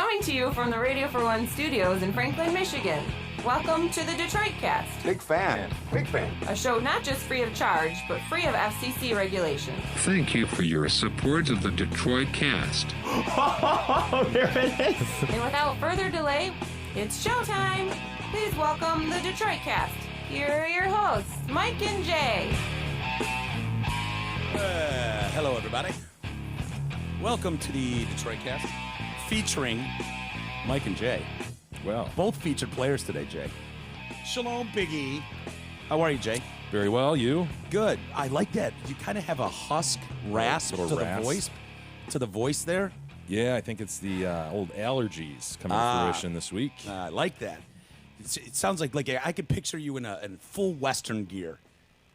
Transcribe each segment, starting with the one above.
Coming to you from the Radio for One studios in Franklin, Michigan. Welcome to the Detroit Cast. Big fan. Big fan. A show not just free of charge, but free of FCC regulations. Thank you for your support of the Detroit Cast. Oh, there it is. And without further delay, it's showtime. Please welcome the Detroit Cast. Here are your hosts, Mike and Jay. Hello, everybody. Welcome to the Detroit Cast, featuring Mike and Jay. Well, Both featured players today, Jay. Shalom, Big E. How are you, Jay? very well. You? Good. I like that. You kind of have a husk rasp to Little rasp. the voice. To the voice there. Yeah, I think it's the old allergies coming to fruition this week. I like that. It sounds like I could picture you in full Western gear.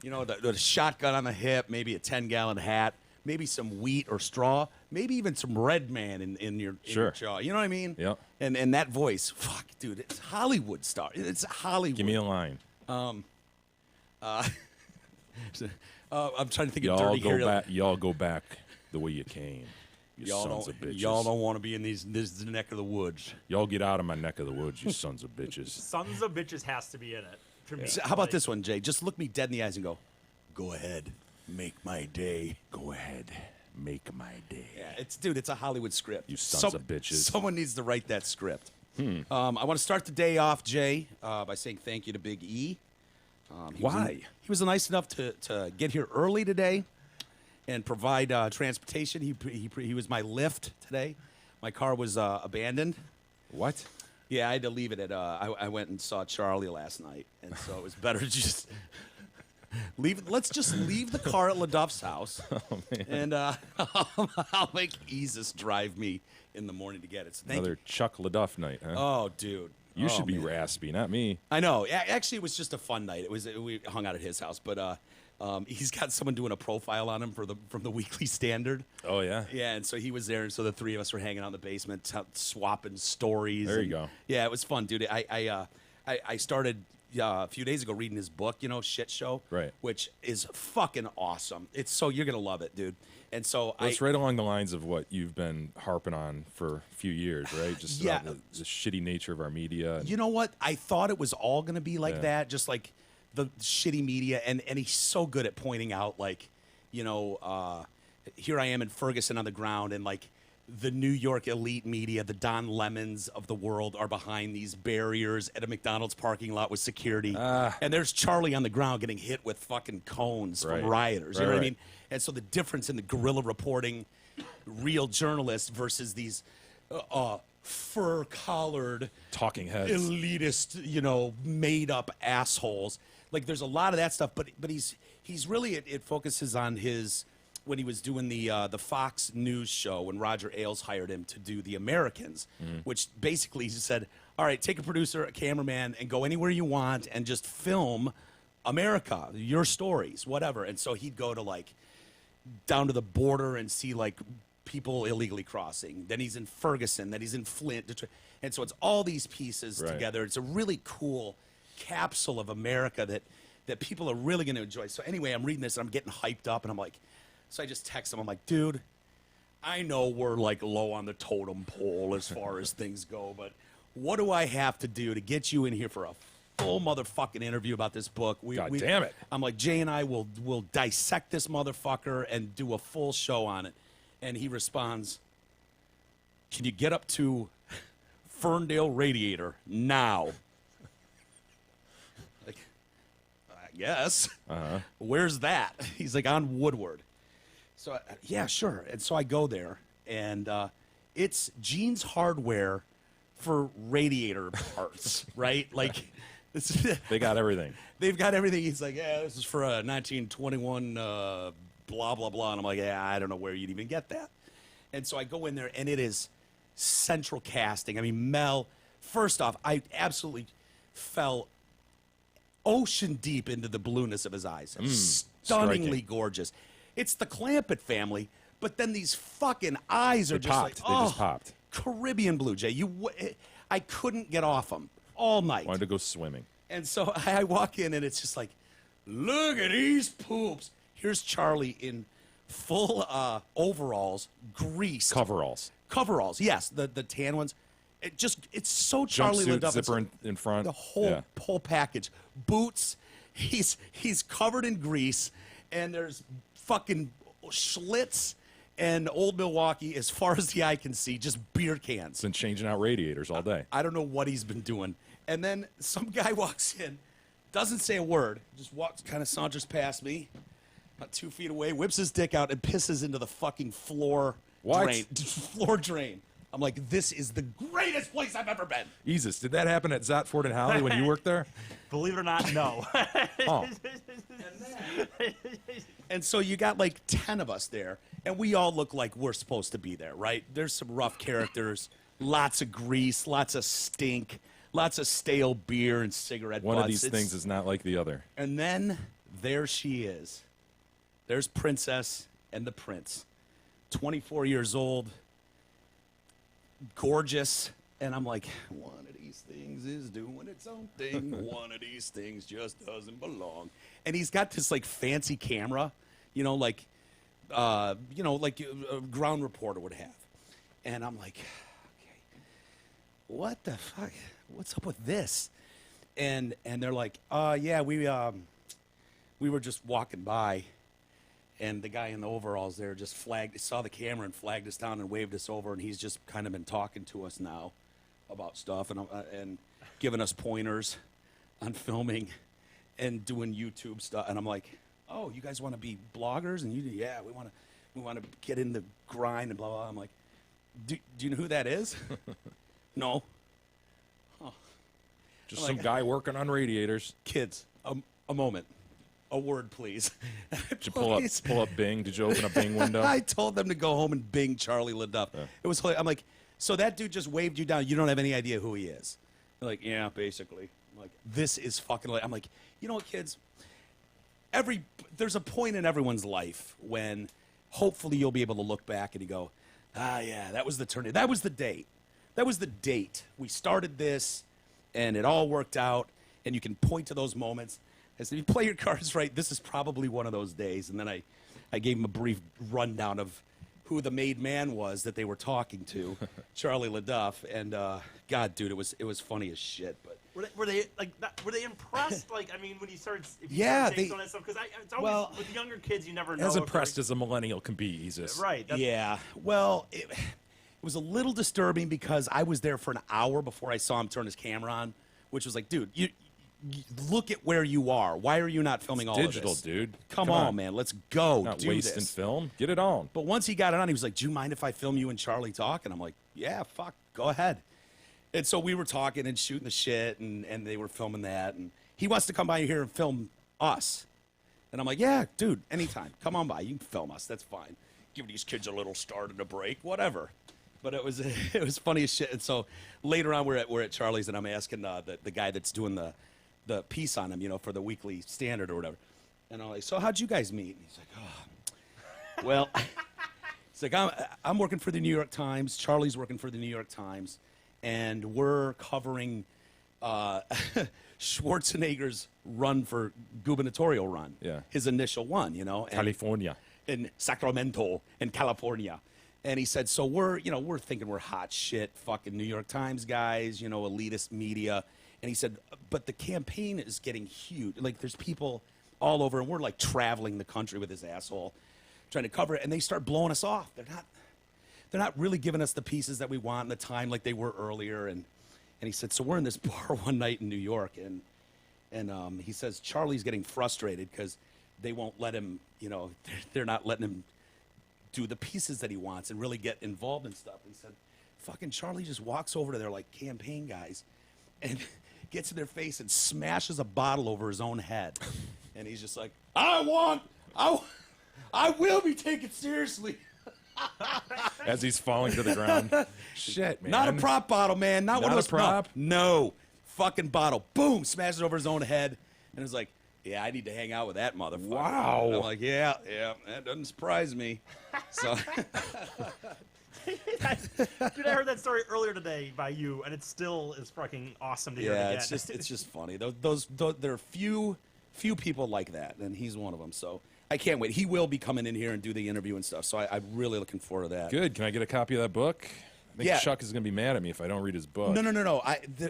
You know, the shotgun on the hip, maybe a 10-gallon hat, maybe some wheat or straw, maybe even some Red Man in your jaw. You know what I mean? Yep. And that voice, fuck, dude, it's Hollywood star. It's Hollywood. Give me a line. I'm trying to think of Y'all dirty go hair. back. Y'all go back the way you came. You Y'all sons of bitches. Y'all don't want to be in this neck of the woods. Y'all get out of my neck of the woods, you sons of bitches. Sons of Bitches has to be in it. For me. So how about this one, Jay? Just look me dead in the eyes and go, "Go ahead, make my day." Go ahead, make my day. Yeah, it's a Hollywood script. You sons of bitches. Someone needs to write that script. I want to start the day off, Jay, by saying thank you to Big E. Why? He was nice enough to get here early today and provide transportation. He was my lift today. My car was abandoned. What? Yeah, I had to leave it at. I went and saw Charlie last night, and so it was better to just leave. Let's just leave the car at LaDuff's house, and I'll make Isis drive me in the morning to get it. So thank Another Chuck LaDuff night, huh? Oh, dude. You should be man. raspy, not me. I know. Actually, it was just a fun night. We hung out at his house, but he's got someone doing a profile on him from the Weekly Standard. Oh, yeah? Yeah, and so he was there, and so the three of us were hanging out in the basement, swapping stories. There you go. Yeah, it was fun, dude. I started a few days ago reading his book, Shit Show, Right. which is fucking awesome. You're gonna love it, dude. And so Well, it's right along the lines of what you've been harping on for a few years, right? Just Yeah. about the shitty nature of our media. You know what? I thought it was all going to be like Yeah. that, just like the shitty media. And he's so good at pointing out, here I am in Ferguson on the ground, and the New York elite media, the Don Lemons of the world, are behind these barriers at a McDonald's parking lot with security. And there's Charlie on the ground getting hit with fucking cones from Right. rioters. You Right, know what I right. mean? And so the difference in the guerrilla reporting, real journalists versus these fur-collared Talking heads. elitist, made up assholes. There's a lot of that stuff, but he's really it focuses on his when he was doing the Fox News show when Roger Ailes hired him to do The Americans, which basically he said, all right, take a producer, a cameraman, and go anywhere you want and just film America, your stories, whatever. And so he'd go to down to the border and see people illegally crossing. Then he's in Ferguson. Then he's in Flint, Detroit. And so it's all these pieces Right. together. It's a really cool capsule of America that people are really going to enjoy. So anyway, I'm reading this and I'm getting hyped up, and I'm like, so I just text him. I'm like, dude, I know we're low on the totem pole as far as things go, but what do I have to do to get you in here for a full motherfucking interview about this book? God damn it. I'm like, Jay and I will dissect this motherfucker and do a full show on it. And he responds, can you get up to Ferndale Radiator now? Yes. Where's that? He's on Woodward. So, yeah, sure. And so I go there, and it's Gene's Hardware for radiator parts, right? They got everything. They've got everything. He's like, yeah, this is for a 1921 blah, blah, blah. And I'm like, yeah, I don't know where you'd even get that. And so I go in there, and it is central casting. I mean, Mel, first off, I absolutely fell ocean deep into the blueness of his eyes. Stunningly striking. gorgeous. It's the Clampett family, but then these fucking eyes are They just popped. They just popped. Caribbean blue, Jay. I couldn't get off them all night. Wanted to go swimming. And so I walk in, and it's just look at these poops. Here's Charlie in full overalls, greased. Coveralls. Coveralls, yes, the tan ones. It's so Charlie Jumpsuit, LaDuff. zipper in front. The whole package. Boots. He's covered in grease, and there's fucking Schlitz and Old Milwaukee as far as the eye can see, just beer cans. Been changing out radiators all day. I don't know what he's been doing. And then some guy walks in, doesn't say a word, just walks, kind of saunters past me, about 2 feet away, whips his dick out and pisses into the fucking floor drain. Floor drain. I'm like, this is the greatest place I've ever been. Jesus, did that happen at Zotford and Howley when you worked there? Believe it or not, no. Oh, And so you got like 10 of us there, and we all look like we're supposed to be there, right? There's some rough characters, lots of grease, lots of stink, lots of stale beer and cigarette one butts. of these things is not like the other. And then there she is. There's Princess and the Prince. 24 years old, gorgeous. And I'm like, one of these things is doing its own thing. One of these things just doesn't belong. And he's got this like fancy camera, like a ground reporter would have. And I'm like, okay, what the fuck? What's up with this? And they're like, yeah, we were just walking by, and the guy in the overalls there just saw the camera and flagged us down and waved us over, and he's just kind of been talking to us now about stuff and giving us pointers on filming and doing YouTube stuff. And I'm like, oh, you guys want to be bloggers? And yeah, we want to get in the grind and blah blah. I'm like, do you know who that is? No. Just some guy working on radiators. Kids, a moment. A word, please. Did you pull up Bing? Did you open a Bing window? I told them to go home and Bing Charlie LaDuff. Yeah. It was hilarious. I'm like, so that dude just waved you down. You don't have any idea who he is. They're like, yeah, basically. I'm like, this is fucking. I'm like, you know what, kids? There's a point in everyone's life when hopefully you'll be able to look back and you go, yeah, that was the turn. That was the date. That was the date. We started this, and it all worked out. And you can point to those moments. I said, if you play your cards right, this is probably one of those days. And then I gave him a brief rundown of who the made man was that they were talking to, Charlie LaDuff. And God, dude, it was funny as shit. But Were they were they impressed? Like, I mean, when you started, Yeah, saying some of that stuff, because it's always with the younger kids, you never know. As impressed as a millennial can be, Jesus. Right. yeah, well, it was a little disturbing because I was there for an hour before I saw him turn his camera on, which was like, dude, you look at where you are. Why are you not filming all Digital, of this? dude. Come on, man. Let's go. Not do wasting this. film. Get it on. But once he got it on, he was like, do you mind if I film you and Charlie talk? And I'm like, yeah, fuck, go ahead. And so we were talking and shooting the shit, and they were filming that. And he wants to come by here and film us. And I'm like, yeah, dude, anytime. Come on by. You can film us. That's fine. Give these kids a little start and a break, whatever. But it was funny as shit. And so later on, we're at Charlie's, and I'm asking the guy that's doing the piece on him, for the Weekly Standard or whatever. And I'm like, so how'd you guys meet? And he's like, oh, well, he's like, I'm working for the New York Times. Charlie's working for the New York Times. And we're covering Schwarzenegger's run for gubernatorial run. Yeah. His initial one, and California. in Sacramento, in California. And he said, so we're thinking we're hot shit, fucking New York Times guys, elitist media. And he said, but the campaign is getting huge. Like, there's people all over, and we're like traveling the country with this asshole, trying to cover it. And they start blowing us off. They're not really giving us the pieces that we want in the time like they were earlier. And he said, so we're in this bar one night in New York, and he says Charlie's getting frustrated because they won't let him, they're not letting him do the pieces that he wants and really get involved in stuff. And he said, fucking Charlie just walks over to their like campaign guys and gets in their face and smashes a bottle over his own head. And he's just like, I will be taken seriously. As he's falling to the ground. Shit, man. Not a prop bottle, man. Not one of a those prop? No. Fucking bottle. Boom. Smashes over his own head. And it's like, yeah, I need to hang out with that motherfucker. Wow. And I'm like, yeah, that doesn't surprise me. So Dude, I heard that story earlier today by you, and it still is fucking awesome to hear it again. it's just funny. Those there are few people like that, and he's one of them. So I can't wait. He will be coming in here and do the interview and stuff. So I'm really looking forward to that. Good. Can I get a copy of that book? I think Chuck is going to be mad at me if I don't read his book. No.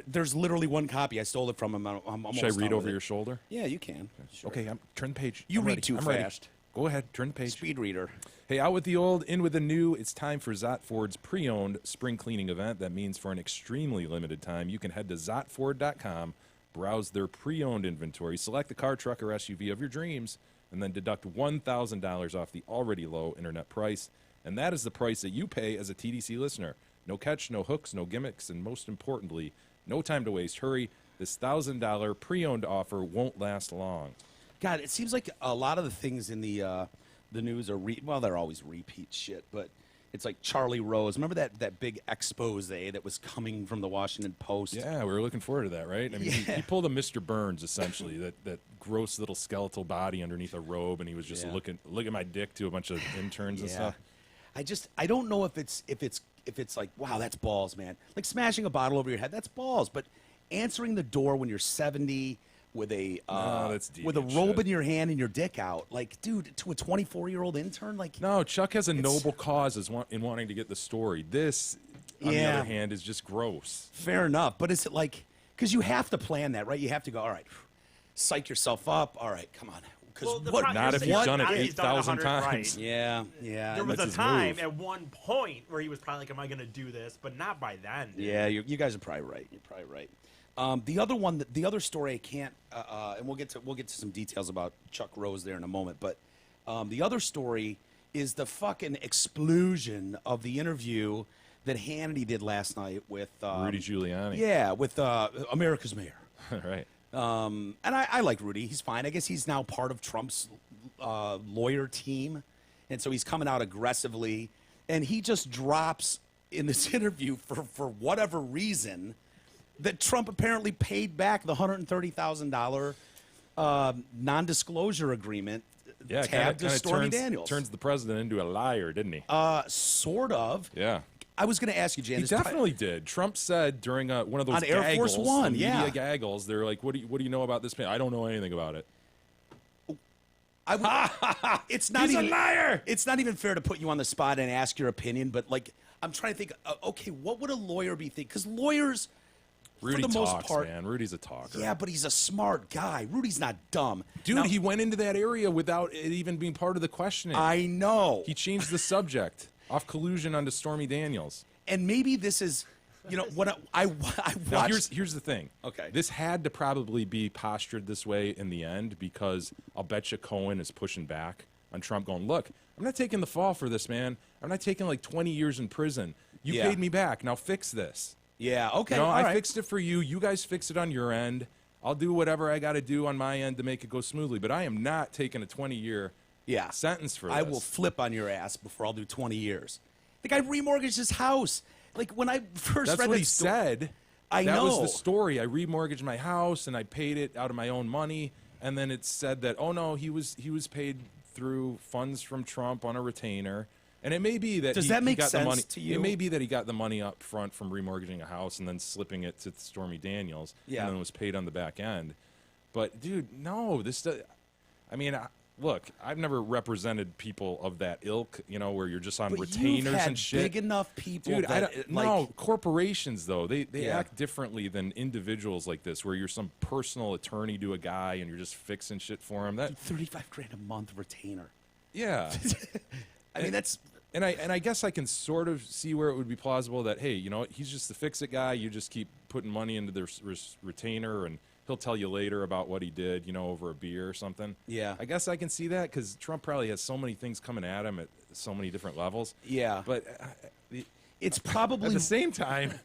There's literally one copy. I stole it from him. I'm almost Should I read done over with your it. shoulder? Yeah, you can. Sure. Okay, turn the page. You I'm read ready. too I'm ready. fast. Go ahead, turn the page. Speed reader. Hey, out with the old, in with the new. It's time for Zotford's pre-owned spring cleaning event. That means for an extremely limited time, you can head to Zotford.com, browse their pre-owned inventory, select the car, truck, or SUV of your dreams, and then deduct $1,000 off the already low internet price. And that is the price that you pay as a TDC listener. No catch, no hooks, no gimmicks, and most importantly, no time to waste. Hurry. This $1,000 pre-owned offer won't last long. God, it seems like a lot of the things in the news are well, they're always repeat shit, but it's like Charlie Rose. Remember that big expose that was coming from the Washington Post? Yeah, we were looking forward to that, right? I mean, he pulled a Mr. Burns essentially, that gross little skeletal body underneath a robe, and he was just looking at my dick to a bunch of interns and stuff. I don't know if it's like, wow, that's balls, man. Like smashing a bottle over your head, that's balls. But answering the door when you're 70 with a with a robe in your hand and your dick out, like, dude, to a 24-year-old intern, like. No, Chuck has a noble cause in wanting to get the story. This, on the other hand, is just gross. Fair enough, but is it like, because you have to plan that, right? You have to go, all right, psych yourself up. All right, come on. Not if you've done it 8,000 times. Right. Yeah. There was a time at one point where he was probably like, "Am I going to do this?" But not by then. Dude. Yeah, you guys are probably right. You're probably right. The other story I can't, and we'll get to some details about Chuck Rose there in a moment. But the other story is the fucking explosion of the interview that Hannity did last night with Rudy Giuliani. Yeah, with America's Mayor. Right. And I like Rudy. He's fine. I guess he's now part of Trump's lawyer team. And so he's coming out aggressively. And he just drops in this interview for whatever reason that Trump apparently paid back the $130,000 non-disclosure agreement tabbed to Stormy Daniels. Turns the president into a liar, didn't he? Sort of. Yeah. I was going to ask you, Jan. He definitely did. Trump said during one of those on Air Force One, media gaggles, they're like, "What do you know about this man?" I don't know anything about it. It's not He's even a liar. It's not even fair to put you on the spot and ask your opinion, but like I'm trying to think. Okay, what would a lawyer be thinking? Because lawyers, Rudy for the talks, most part, man. Rudy's a talker. Yeah, but he's a smart guy. Rudy's not dumb, dude. Now, he went into that area without it even being part of the questioning. I know. He changed the subject off collusion onto Stormy Daniels. And maybe this is, what I watched. Now, here's the thing. Okay. This had to probably be postured this way in the end because I'll bet you Cohen is pushing back on Trump going, look, I'm not taking the fall for this, man. I'm not taking like 20 years in prison. You paid me back. Now fix this. Yeah, okay. I fixed it for you. You guys fix it on your end. I'll do whatever I got to do on my end to make it go smoothly. But I am not taking a 20-year sentence for this. I will flip on your ass before I'll do 20 years. The guy remortgaged his house. Like when I first That's read what that he said. I that know. was the story. I remortgaged my house and I paid it out of my own money. And then it said that, oh no, he was paid through funds from Trump on a retainer. And it may be that Does that make he got sense the money. to you? It may be that he got the money up front from remortgaging a house and then slipping it to Stormy Daniels. Yeah. And then was paid on the back end. But dude, no, look, I've never represented people of that ilk, where you're just on But retainers you've had and shit. big enough people Dude, that, no, corporations, though, they Yeah. act differently than individuals like this, where you're some personal attorney to a guy and you're just fixing shit for him. That, $35,000 a month retainer. yeah. I mean, that's... And I guess I can sort of see where it would be plausible that, hey, he's just the fix-it guy. You just keep putting money into the retainer, and he'll tell you later about what he did, over a beer or something. Yeah. I guess I can see that because Trump probably has so many things coming at him at so many different levels. Yeah. But It's probably... at the same time,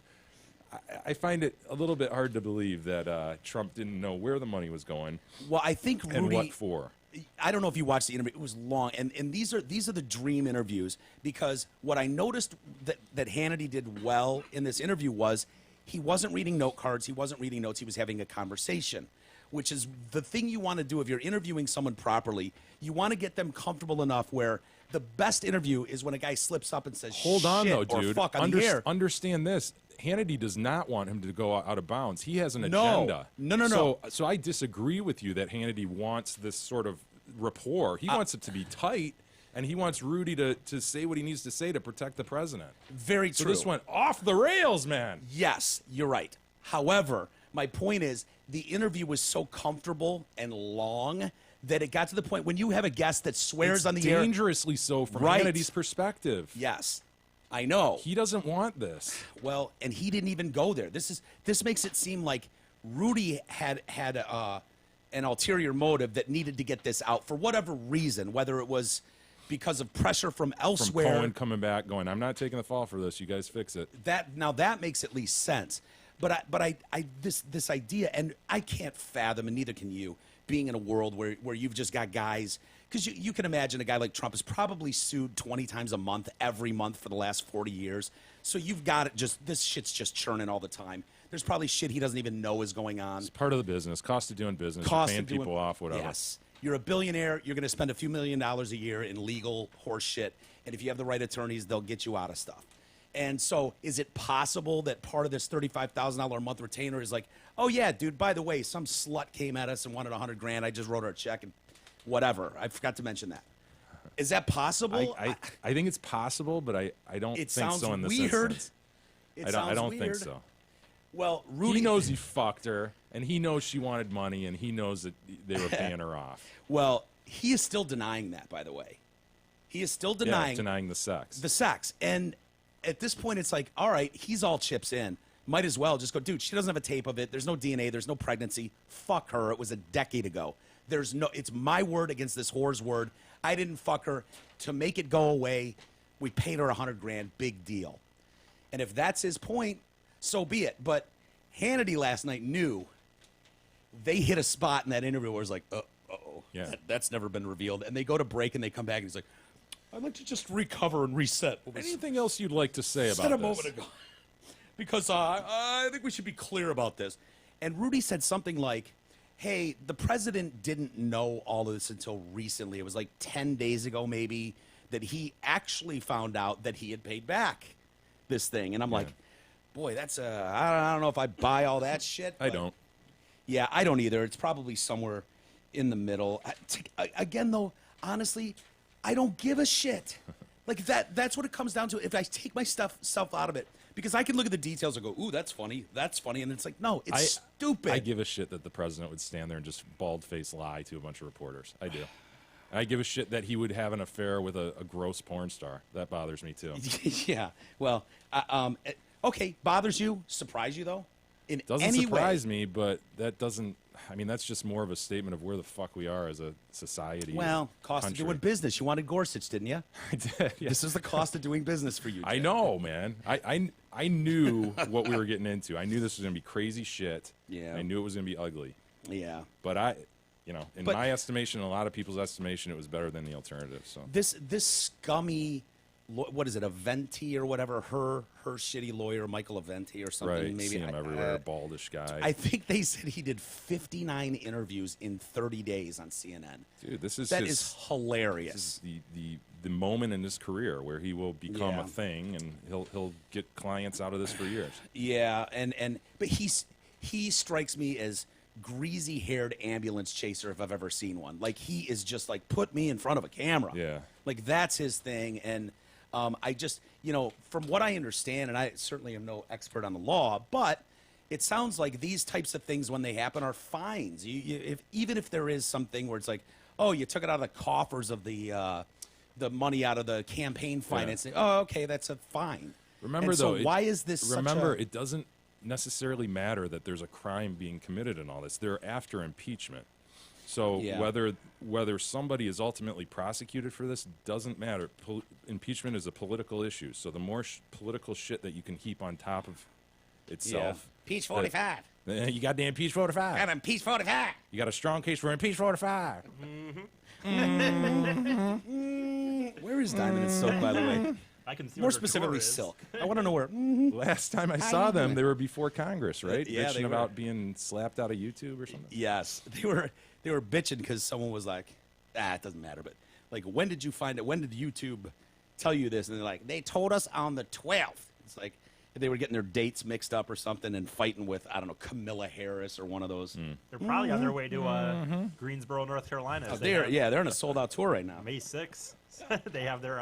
I find it a little bit hard to believe that Trump didn't know where the money was going. Well, I think Rudy... And what for? I don't know if you watched the interview. It was long, and these are the dream interviews, because what I noticed that Hannity did well in this interview was he wasn't reading note cards, he wasn't reading notes, he was having a conversation, which is the thing you want to do if you're interviewing someone properly. You want to get them comfortable enough where the best interview is when a guy slips up and says, Hold on, shit, though, or dude. fuck on the air. Understand this. Hannity does not want him to go out of bounds. He has an agenda. No. So I disagree with you that Hannity wants this sort of rapport. He wants it to be tight, and he wants Rudy to say what he needs to say to protect the president. Very So true. this went off the rails, man. Yes, you're right. However, my point is the interview was so comfortable and long that it got to the point when you have a guest that swears It's on the air. dangerously so from Right. Hannity's perspective. Yes, I know. He doesn't want this. Well, and he didn't even go there. This makes it seem like Rudy had an ulterior motive that needed to get this out for whatever reason, whether it was because of pressure from From elsewhere. Cohen coming back, going, "I'm not taking the fall for this. You guys fix it." That makes at least sense. But this idea, and I can't fathom, and neither can you, being in a world where you've just got guys, because you can imagine a guy like Trump is probably sued 20 times a month, every month for the last 40 years. So you've got it this shit's just churning all the time. There's probably shit he doesn't even know is going on. It's part of the business. Cost of doing business. Cost You're of paying doing- people off, whatever. Yes. You're a billionaire. You're going to spend a few $1 million a year in legal horse shit. And if you have the right attorneys, they'll get you out of stuff. And so is it possible that part of this $35,000 a month retainer is like, oh, yeah, dude, by the way, some slut came at us and wanted $100,000. I just wrote her a check and whatever. I forgot to mention that. Is that possible? I think it's possible, but I don't It think sounds so in this weird. instance. It I sounds don't think weird. so. Well, Rudy He knows he fucked her, and he knows she wanted money, and he knows that they were paying her off. Well, he is still denying that, by the way. He is still denying denying the sex. the sex. And at this point, it's like, all right, he's all chips in. Might as well just go, dude, she doesn't have a tape of it. There's no DNA. There's no pregnancy. Fuck her. It was a decade ago. It's my word against this whore's word. I didn't fuck her. To make it go away, we paid her $100,000. Big deal. And if that's his point, so be it. But Hannity last night knew they hit a spot in that interview where it's like, uh-oh, Yeah. that's never been revealed. And they go to break and they come back and he's like, I'd like to just recover and reset what was Anything else you'd like to say said about a this? moment ago. Because I think we should be clear about this. And Rudy said something like, hey, the president didn't know all of this until recently. It was like 10 days ago maybe that he actually found out that he had paid back this thing. And I'm like, boy, that's I don't know if I buy all that shit. I but- don't. Yeah, I don't either. It's probably somewhere in the middle. Again, though, honestly, I don't give a shit. Like that's what it comes down to. If I take my self out of it, because I can look at the details and go, ooh, that's funny, and it's like, no, it's stupid. I give a shit that the president would stand there and just bald-faced lie to a bunch of reporters. I do. I give a shit that he would have an affair with a gross porn star. That bothers me, too. Yeah. Well, okay, bothers you? Surprise you though? In Doesn't any surprise way? me, but that doesn't... I mean, that's just more of a statement of where the fuck we are as a society. Well, cost country. of doing business. You wanted Gorsuch, didn't you? I did, yeah. This is the cost of doing business for you. I Jim. know, man. I knew what we were getting into. I knew this was going to be crazy shit. Yeah. I knew it was going to be ugly. Yeah. But in But- my estimation, a lot of people's estimation, it was better than the alternative. So This scummy, what is it, Aventi or whatever? Her shitty lawyer, Michael Aventi or something. right, Maybe see him everywhere, baldish guy. I think they said he did 59 interviews in 30 days on CNN. Dude, this is That his, is hilarious. this is the moment in his career where he will become Yeah. a thing, and he'll get clients out of this for years. Yeah, but he strikes me as greasy-haired ambulance chaser if I've ever seen one. Like he is just like, put me in front of a camera. Yeah. Like that's his thing. And I just, from what I understand, and I certainly am no expert on the law, but it sounds like these types of things when they happen are fines. Even if there is something where it's like, oh, you took it out of the coffers of the money out of the campaign financing. Oh, okay, that's a fine. Remember, And so though, why is this? Remember, such a, it doesn't necessarily matter that there's a crime being committed in all this. They're after impeachment. So Yeah. whether somebody is ultimately prosecuted for this doesn't matter. Impeachment is a political issue. So the more political shit that you can heap on top of itself. Peach 45. You got the impeach 45. Got him, Peach 45. You got a strong case for impeach 45. Where is Diamond and Silk, by the way? I can see More what her specifically, drawer is. Silk. I want to know where. Last time I saw them, they were before Congress, right? Yeah, they Bitching were. about being slapped out of YouTube or something. Yes, they were bitching because someone was like, it doesn't matter, but like, when did you find it? When did YouTube tell you this? And they're like, they told us on the 12th. It's like they were getting their dates mixed up or something and fighting with, I don't know, Camilla Harris or one of those. They're probably on their way to Greensboro, North Carolina. Oh, as they have they're in a sold out tour right now. May 6th. They have their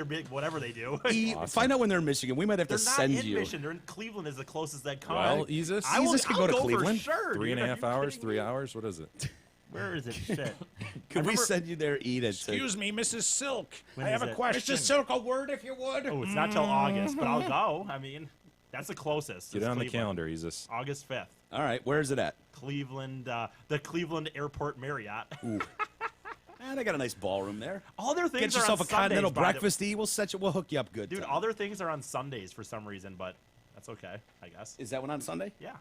big whatever they do. Find out when they're in Michigan. We might have They're to not send in you. Michigan. They're in Cleveland. Is the closest that come. Well, Isis could go to Cleveland. For sure. 3.5 hours, 3 hours. What is it? Where is it? Shit. Could we send you there? Eat it. Excuse me, Mrs. Silk. When I have is a it? question. Mrs. Silk, a word if you would. Oh, it's not till August, but I'll go. I mean, that's the closest. Get is it on the Cleveland. calendar, Isis. August 5th. All right, where is it at? Cleveland, the Cleveland Airport Marriott. They got a nice ballroom there. All their things Get yourself are a on Sundays, continental by the- breakfast to eat. We'll hook you up good. Dude, time. all their things are on Sundays for some reason, but that's okay, I guess. Is that one on Sunday? Yeah.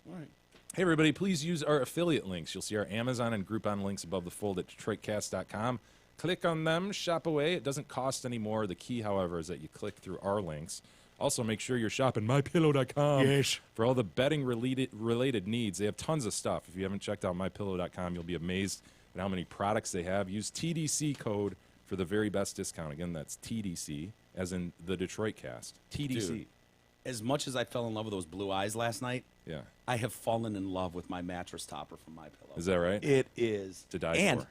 All right. Hey, everybody, please use our affiliate links. You'll see our Amazon and Groupon links above the fold at DetroitCast.com. Click on them, shop away. It doesn't cost any more. The key, however, is that you click through our links. Also, make sure you're shopping MyPillow.com. Yes. For all the betting-related needs. They have tons of stuff. If you haven't checked out MyPillow.com, you'll be amazed at how many products they have. Use TDC code for the very best discount. Again, that's TDC, as in the Detroit Cast. TDC. Dude, as much as I fell in love with those blue eyes last night, Yeah. I have fallen in love with my mattress topper from MyPillow. Is that right? It is. To die and for.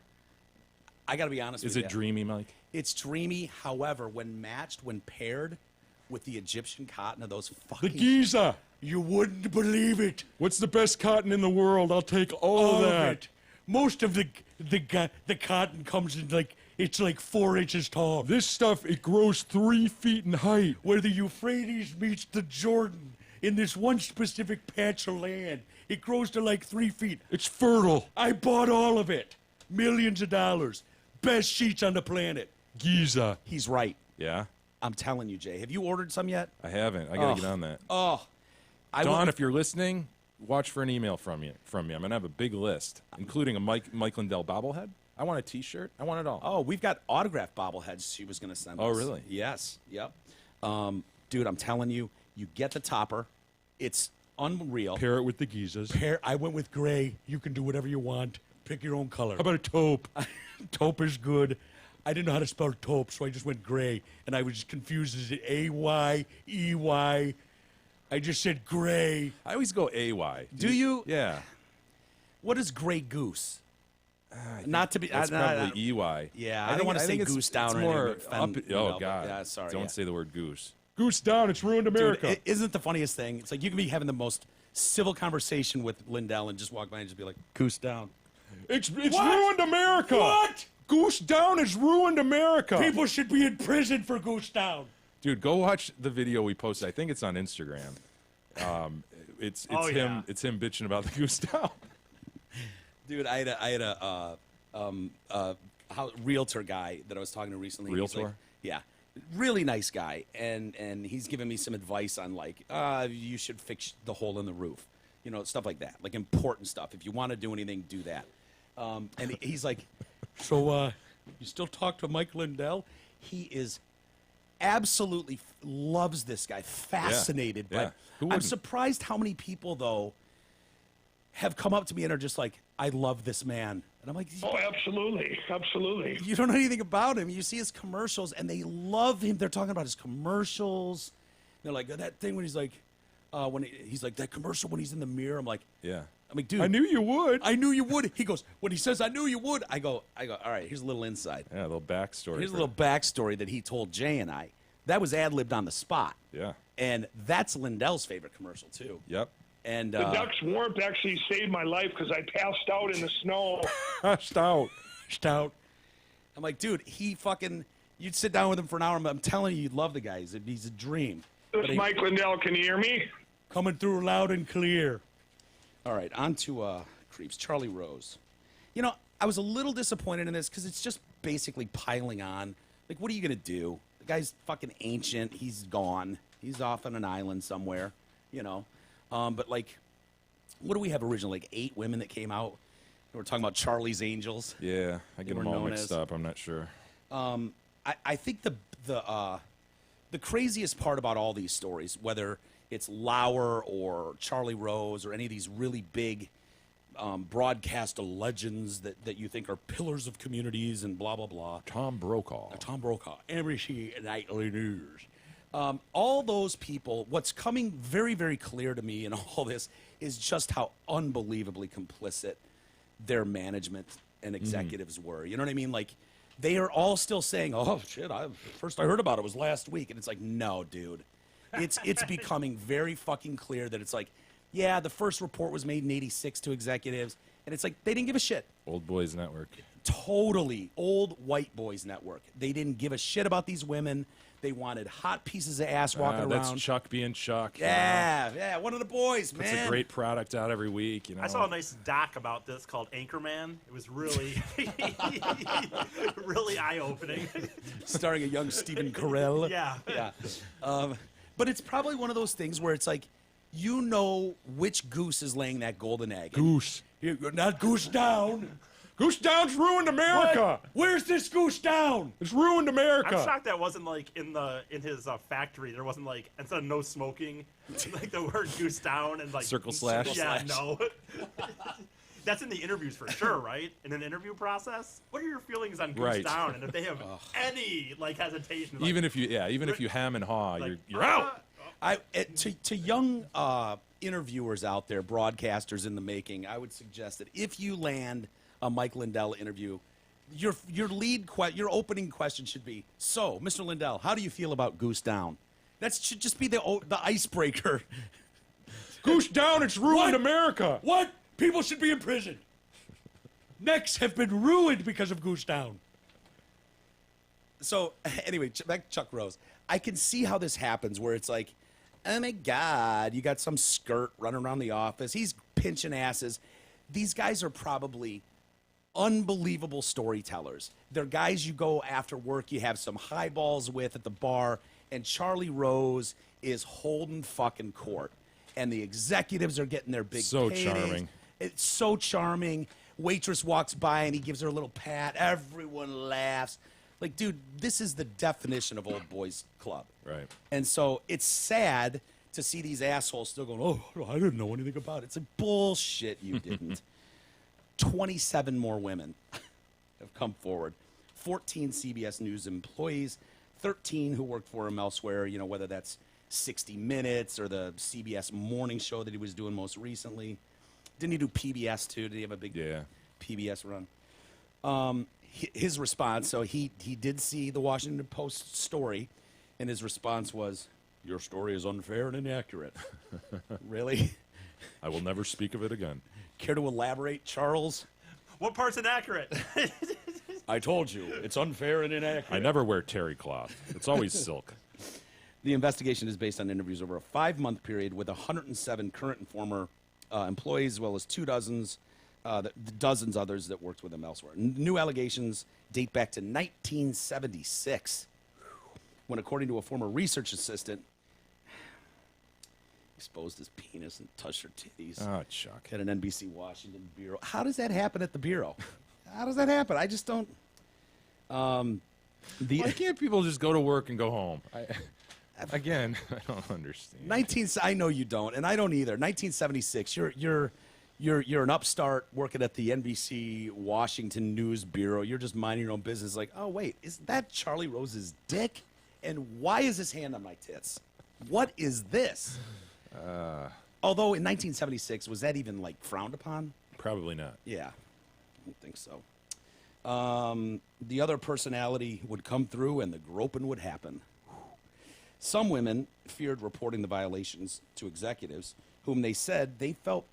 I got to be honest Is with it you. dreamy, Mike? It's dreamy. However, when paired with the Egyptian cotton of those fucking... Giza. You wouldn't believe it. What's the best cotton in the world? I'll take all All of it. Most of the cotton comes in it's like 4 inches tall. This stuff, it grows 3 feet in height. Where the Euphrates meets the Jordan in this one specific patch of land, it grows to like 3 feet. It's fertile. I bought all of it. Millions of dollars. Best sheets on the planet. Giza. He's right. Yeah? I'm telling you, Jay. Have you ordered some yet? I haven't. I gotta get on that. Oh. I Dawn, went- if you're listening, watch for an email from me. I'm gonna have a big list, including a Mike Lindell bobblehead. I want a T-shirt. I want it all. Oh, we've got autographed bobbleheads she was going to send Oh, us. really? Yes. Yep. Dude, I'm telling you, you get the topper. It's unreal. Pair it with the Gizas. I went with gray. You can do whatever you want. Pick your own color. How about a taupe? Taupe is good. I didn't know how to spell taupe, so I just went gray. And I was just confused. Is it A-Y-E-Y? I just said gray. I always go AY. Do you? Yeah. What is Gray Goose? Not to be. That's probably EY. Yeah, I don't wanna say think goose down It's or more anything to up. offend, you Oh, know, but God. yeah, sorry, Don't yeah. say the word goose. Goose down. It's ruined America. Dude, isn't it the funniest thing? It's like you can be having the most civil conversation with Lindell and just walk by and just be like, goose down. It's What? ruined America. What? Goose down has ruined America. People should be in prison for goose down. Dude, go watch the video we posted. I think it's on Instagram. It's Oh, him. yeah. It's him bitching about the goose down. Dude, I had a realtor guy that I was talking to recently. He's Realtor? like, yeah, really nice guy, and he's giving me some advice on like you should fix the hole in the roof, you know, stuff like that, like important stuff. If you want to do anything, do that. And he's like, So, you still talk to Mike Lindell? he is absolutely loves this guy, fascinated. yeah. But Who I'm wouldn't? surprised how many people though have come up to me and are just like, I love this man. And I'm like, Oh, absolutely, absolutely. you don't know anything about him. You see his commercials, and they love him. They're talking about his commercials. They're like, that thing when he's like, he's like, that commercial when he's in the mirror. I'm like, Yeah. I'm like, dude, I knew you would. I knew you would. He goes, when he says, I knew you would, I go, all right, here's a little insight. Yeah, a little backstory. Here's a for- little backstory that he told Jay and I. That was ad-libbed on the spot. Yeah. And that's Lindell's favorite commercial, too. Yep. And The duck's warmth actually saved my life because I passed out in the snow. Stout. Stout. I'm like, dude, you'd sit down with him for an hour. I'm telling you, you'd love the guy. He's a dream. This But is he- Mike Lindell. Can you hear me? Coming through loud and clear. All right, on to Creeps. Charlie Rose. You know, I was a little disappointed in this because it's just basically piling on. Like, what are you going to do? The guy's fucking ancient. He's gone. He's off on an island somewhere, you know. But, like, what do we have originally? Like 8 women that came out? We're talking about Charlie's Angels. Yeah, I get were them all known mixed as- up. I'm not sure. I think the craziest part about all these stories, whether it's Lauer or Charlie Rose or any of these really big broadcast legends that you think are pillars of communities and blah, blah, blah. Tom Brokaw. Tom Brokaw, NBC Nightly News. All those people, what's coming very, very clear to me in all this is just how unbelievably complicit their management and executives were. You know what I mean? Like, they are all still saying, "Oh shit! First I heard about it was last week," and it's like, no, dude, it's becoming very fucking clear that it's like, yeah, the first report was made in '86 to executives, and it's like they didn't give a shit. Old Boys Network. Totally old white boys network. They didn't give a shit about these women. They wanted hot pieces of ass walking around. That's Chuck being Chuck. Yeah, one of the boys, Puts man. a great product out every week. You know. I saw a nice doc about this called Anchorman. It was really, really eye-opening. Starring a young Stephen Carell. Yeah. But it's probably one of those things where it's like, you know which goose is laying that golden egg. Goose. Not Goose Down. Goose Down's ruined America. What? Where's this Goose Down? It's ruined America. I'm shocked that wasn't like in his factory. There wasn't like, instead of no smoking, like the word goose down and like Circle slash. Yeah, no. That's in the interviews for sure, right? In an interview process, what are your feelings on goose Right. down? And if they have any like hesitation, like, Even if you hem and haw, like, you're out. To young interviewers out there, broadcasters in the making, I would suggest that if you land a Mike Lindell interview, your opening question should be, "So, Mr. Lindell, how do you feel about Goose Down?" That should just be the icebreaker. Goose Down, it's ruined What? America. What? People should be in prison. Necks have been ruined because of Goose Down. So, anyway, back to Chuck Rose. I can see how this happens where it's like, oh my God, you got some skirt running around the office. He's pinching asses. These guys are probably unbelievable storytellers. They're guys you go after work, you have some highballs with at the bar, and Charlie Rose is holding fucking court. And the executives are getting their big So paydays. charming. It's so charming. Waitress walks by and he gives her a little pat. Everyone laughs. Like, dude, this is the definition of old boys club. Right. And so it's sad to see these assholes still going, "Oh, I didn't know anything about it." It's like, bullshit, you didn't. 27 more women have come forward. 14 CBS News employees, 13 who worked for him elsewhere, you know, whether that's 60 Minutes or the CBS morning show that he was doing most recently. Didn't he do PBS too? Did he have a big PBS run? His response, so he did see the Washington Post story, and his response was, "Your story is unfair and inaccurate." Really? I will never speak of it again. Care to elaborate, Charles? what part's inaccurate? I told you, it's unfair and inaccurate. I never wear terry cloth. It's always silk. The investigation is based on interviews over a 5-month period with 107 current and former employees, as well as dozens others that worked with him elsewhere. New allegations date back to 1976, when, according to a former research assistant, exposed his penis and touched her titties Oh, Chuck. at an NBC Washington bureau. How does that happen at the bureau? How does that happen? I just don't. Why can't people just go to work and go home? Again, I don't understand. I know you don't, and I don't either. 1976. You're an upstart working at the NBC Washington News Bureau. You're just minding your own business. Like, oh wait, is that Charlie Rose's dick? And why is his hand on my tits? What is this? Although in 1976, was that even like frowned upon? Probably not. Yeah, I don't think so. The other personality would come through, and the groping would happen. Some women feared reporting the violations to executives, whom they said they felt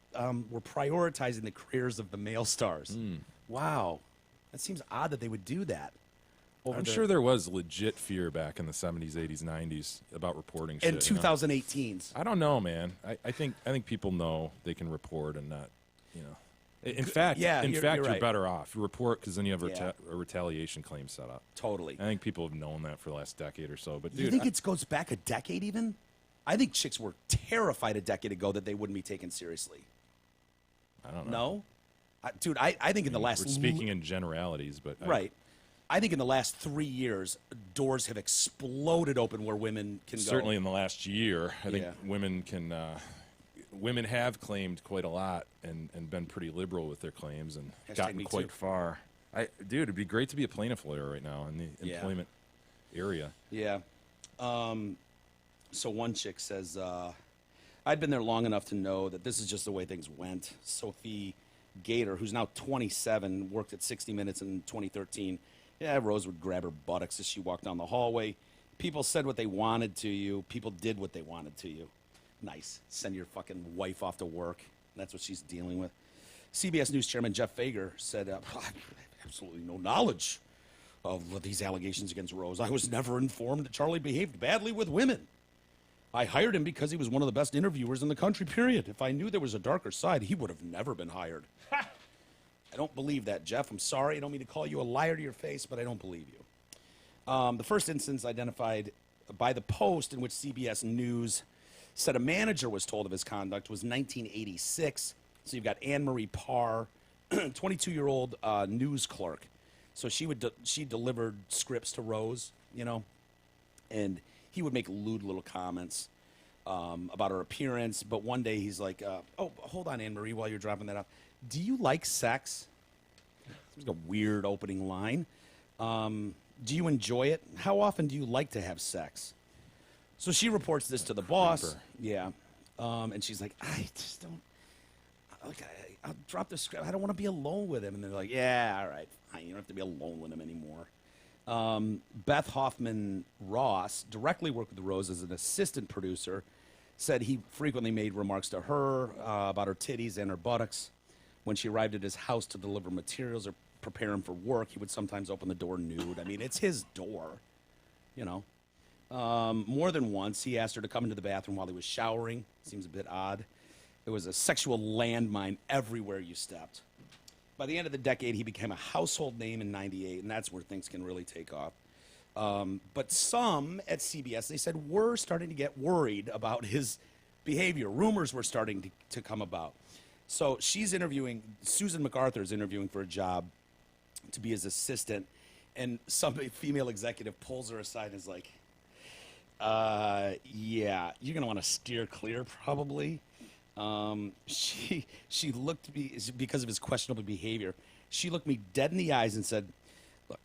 were prioritizing the careers of the male stars. Wow. That seems odd that they would do that. I'm sure there was legit fear back in the 70s, 80s, 90s about reporting shit. And you know? 2018s. I don't know, man. I think people know they can report and not, you know. In fact, Yeah, you're right. better off. You report because then you have Yeah. a retaliation claim set up. Totally. I think people have known that for the last decade or so. But You dude, think it goes back a decade even? I think chicks were terrified a decade ago that they wouldn't be taken seriously. I don't know. No? Dude, I think in the last... We're speaking in generalities, but Right. I think in the last 3 years, doors have exploded open where women can go. certainly in the last year, I think Yeah. women can. Women have claimed quite a lot and been pretty liberal with their claims and Hashtag gotten me quite too. far. Dude, it'd be great to be a plaintiff lawyer right now in the Yeah. employment area. Yeah. So one chick says, I'd been there long enough to know that this is just the way things went. Sophie Gator, who's now 27, worked at 60 Minutes in 2013, Yeah, Rose would grab her buttocks as she walked down the hallway. People said what they wanted to you. People did what they wanted to you. Nice. Send your fucking wife off to work. That's what she's dealing with. CBS News Chairman Jeff Fager said, I have absolutely no knowledge of these allegations against Rose. I was never informed that Charlie behaved badly with women. I hired him because he was one of the best interviewers in the country, period. If I knew there was a darker side, he would have never been hired. I don't believe that, Jeff. I'm sorry. I don't mean to call you a liar to your face, but I don't believe you. The first instance identified by the Post in which CBS News said a manager was told of his conduct was 1986. So you've got Anne Marie Parr, 22-year-old news clerk. So she delivered scripts to Rose, you know, and he would make lewd little comments about her appearance. But one day he's like, oh, hold on, Anne Marie, while you're dropping that off. Do you like sex? It's like a weird opening line. Do you enjoy it? How often do you like to have sex? So she reports this to the boss. Yeah. And she's like, I just don't. Like, I'll drop the script. I don't want to be alone with him. And they're like, yeah, all right, fine. You don't have to be alone with him anymore. Beth Hoffman Ross directly worked with Rose as an assistant producer. Said he frequently made remarks to her about her titties and her buttocks. When she arrived at his house to deliver materials or prepare him for work, he would sometimes open the door nude. I mean, it's his door, you know. More than once, he asked her to come into the bathroom while he was showering. Seems a bit odd. It was a sexual landmine everywhere you stepped. By the end of the decade, he became a household name in '98, and that's where things can really take off. But some at CBS, they said, were starting to get worried about his behavior. Rumors were starting to come about. So she's interviewing, Susan MacArthur's interviewing for a job to be his assistant, and some female executive pulls her aside and is like, yeah, you're going to want to steer clear probably. She looked at me, because of his questionable behavior, she looked me dead in the eyes and said, look,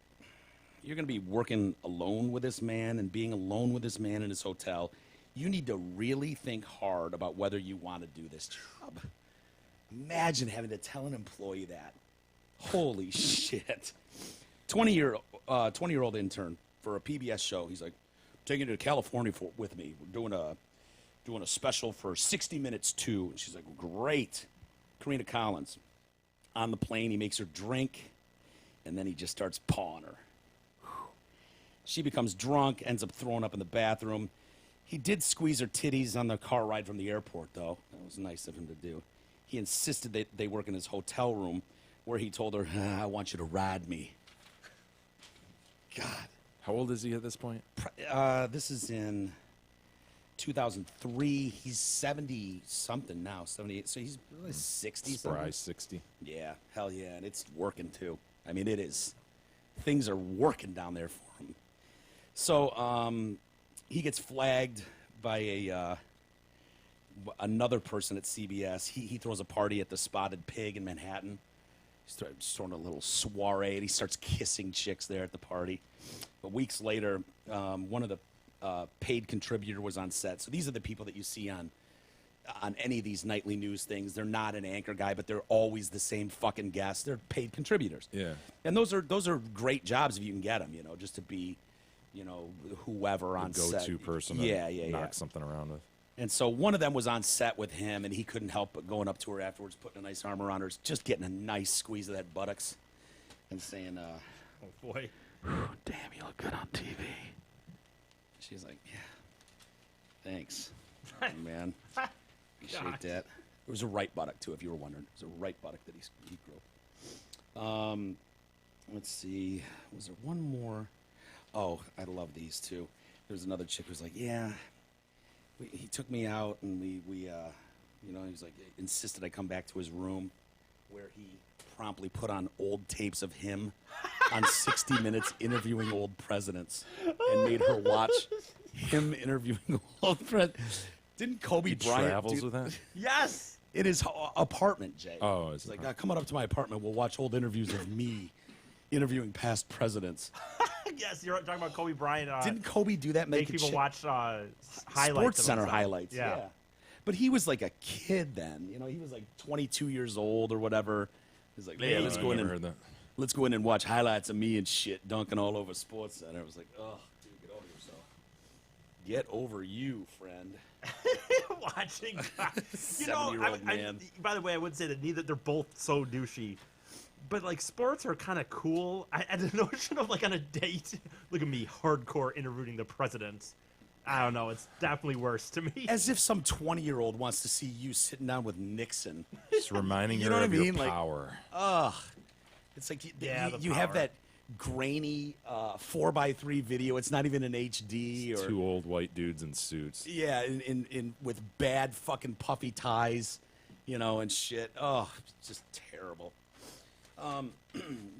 you're going to be working alone with this man and being alone with this man in his hotel. You need to really think hard about whether you want to do this job. Imagine having to tell an employee that. Holy shit. 20-year-old intern for a PBS show. He's like, taking it to California with me. We're doing a special for 60 Minutes too. And she's like, great. Karina Collins. On the plane, he makes her drink, and then he just starts pawing her. Whew. She becomes drunk, ends up throwing up in the bathroom. He did squeeze her titties on the car ride from the airport, though. That was nice of him to do. He insisted that they work in his hotel room, where he told her, I want you to ride me. God. How old is he at this point? This is in 2003. He's 70-something now, 78. So he's really 60. Spry 60. Yeah, hell yeah. And it's working, too. I mean, it is. Things are working down there for him. So he gets flagged by another person at CBS. He throws a party at the Spotted Pig in Manhattan. He's throwing a little soiree, and he starts kissing chicks there at the party. But weeks later, one of the paid contributor was on set. So these are the people that you see on any of these nightly news things. They're not an anchor guy, but they're always the same fucking guests. They're paid contributors. Yeah. And those are great jobs if you can get them, just to be, whoever on set. Go-to person to knock something around with. And so one of them was on set with him, and he couldn't help but going up to her afterwards, putting a nice arm around her, just getting a nice squeeze of that buttocks, and saying, Oh, boy. damn, you look good on TV. She's like, yeah, thanks, man. Appreciate that. It was a right buttock, too, if you were wondering. It was a right buttock that he grew. Let's see. Was there one more? Oh, I love these, too. There's another chick who's like, yeah. He took me out, and he was like, insisted I come back to his room, where he promptly put on old tapes of him on 60 Minutes interviewing old presidents, and made her watch him interviewing old presidents. Didn't Kobe Bryant travels with that? Yes! In his apartment, Jay. Oh, it's like, come on up to my apartment. We'll watch old interviews of me interviewing past presidents. Yes, you're talking about Kobe Bryant. Didn't Kobe do that? Make people watch highlights. Sports Center highlights. Yeah. But he was like a kid then. He was like 22 years old or whatever. He's like, hey, let's go in and heard that. let's go in and watch highlights of me and shit dunking all over Sports Center. I was like, oh, dude, get over yourself. Get over you, friend. Watching, 70-year-old man. By the way, I would say that they're both so douchey, but like sports are kind of cool. I the notion of like on a date, look at me, hardcore interviewing the president. I don't know. It's definitely worse to me. As if some 20-year-old wants to see you sitting down with Nixon. Just reminding You her know what of I mean? your Like, power. It's like Yeah, the you have power. that grainy 4x3 video. It's not even in HD or Two old white dudes in suits. yeah, in with bad fucking puffy ties, and shit. Oh, it's just terrible.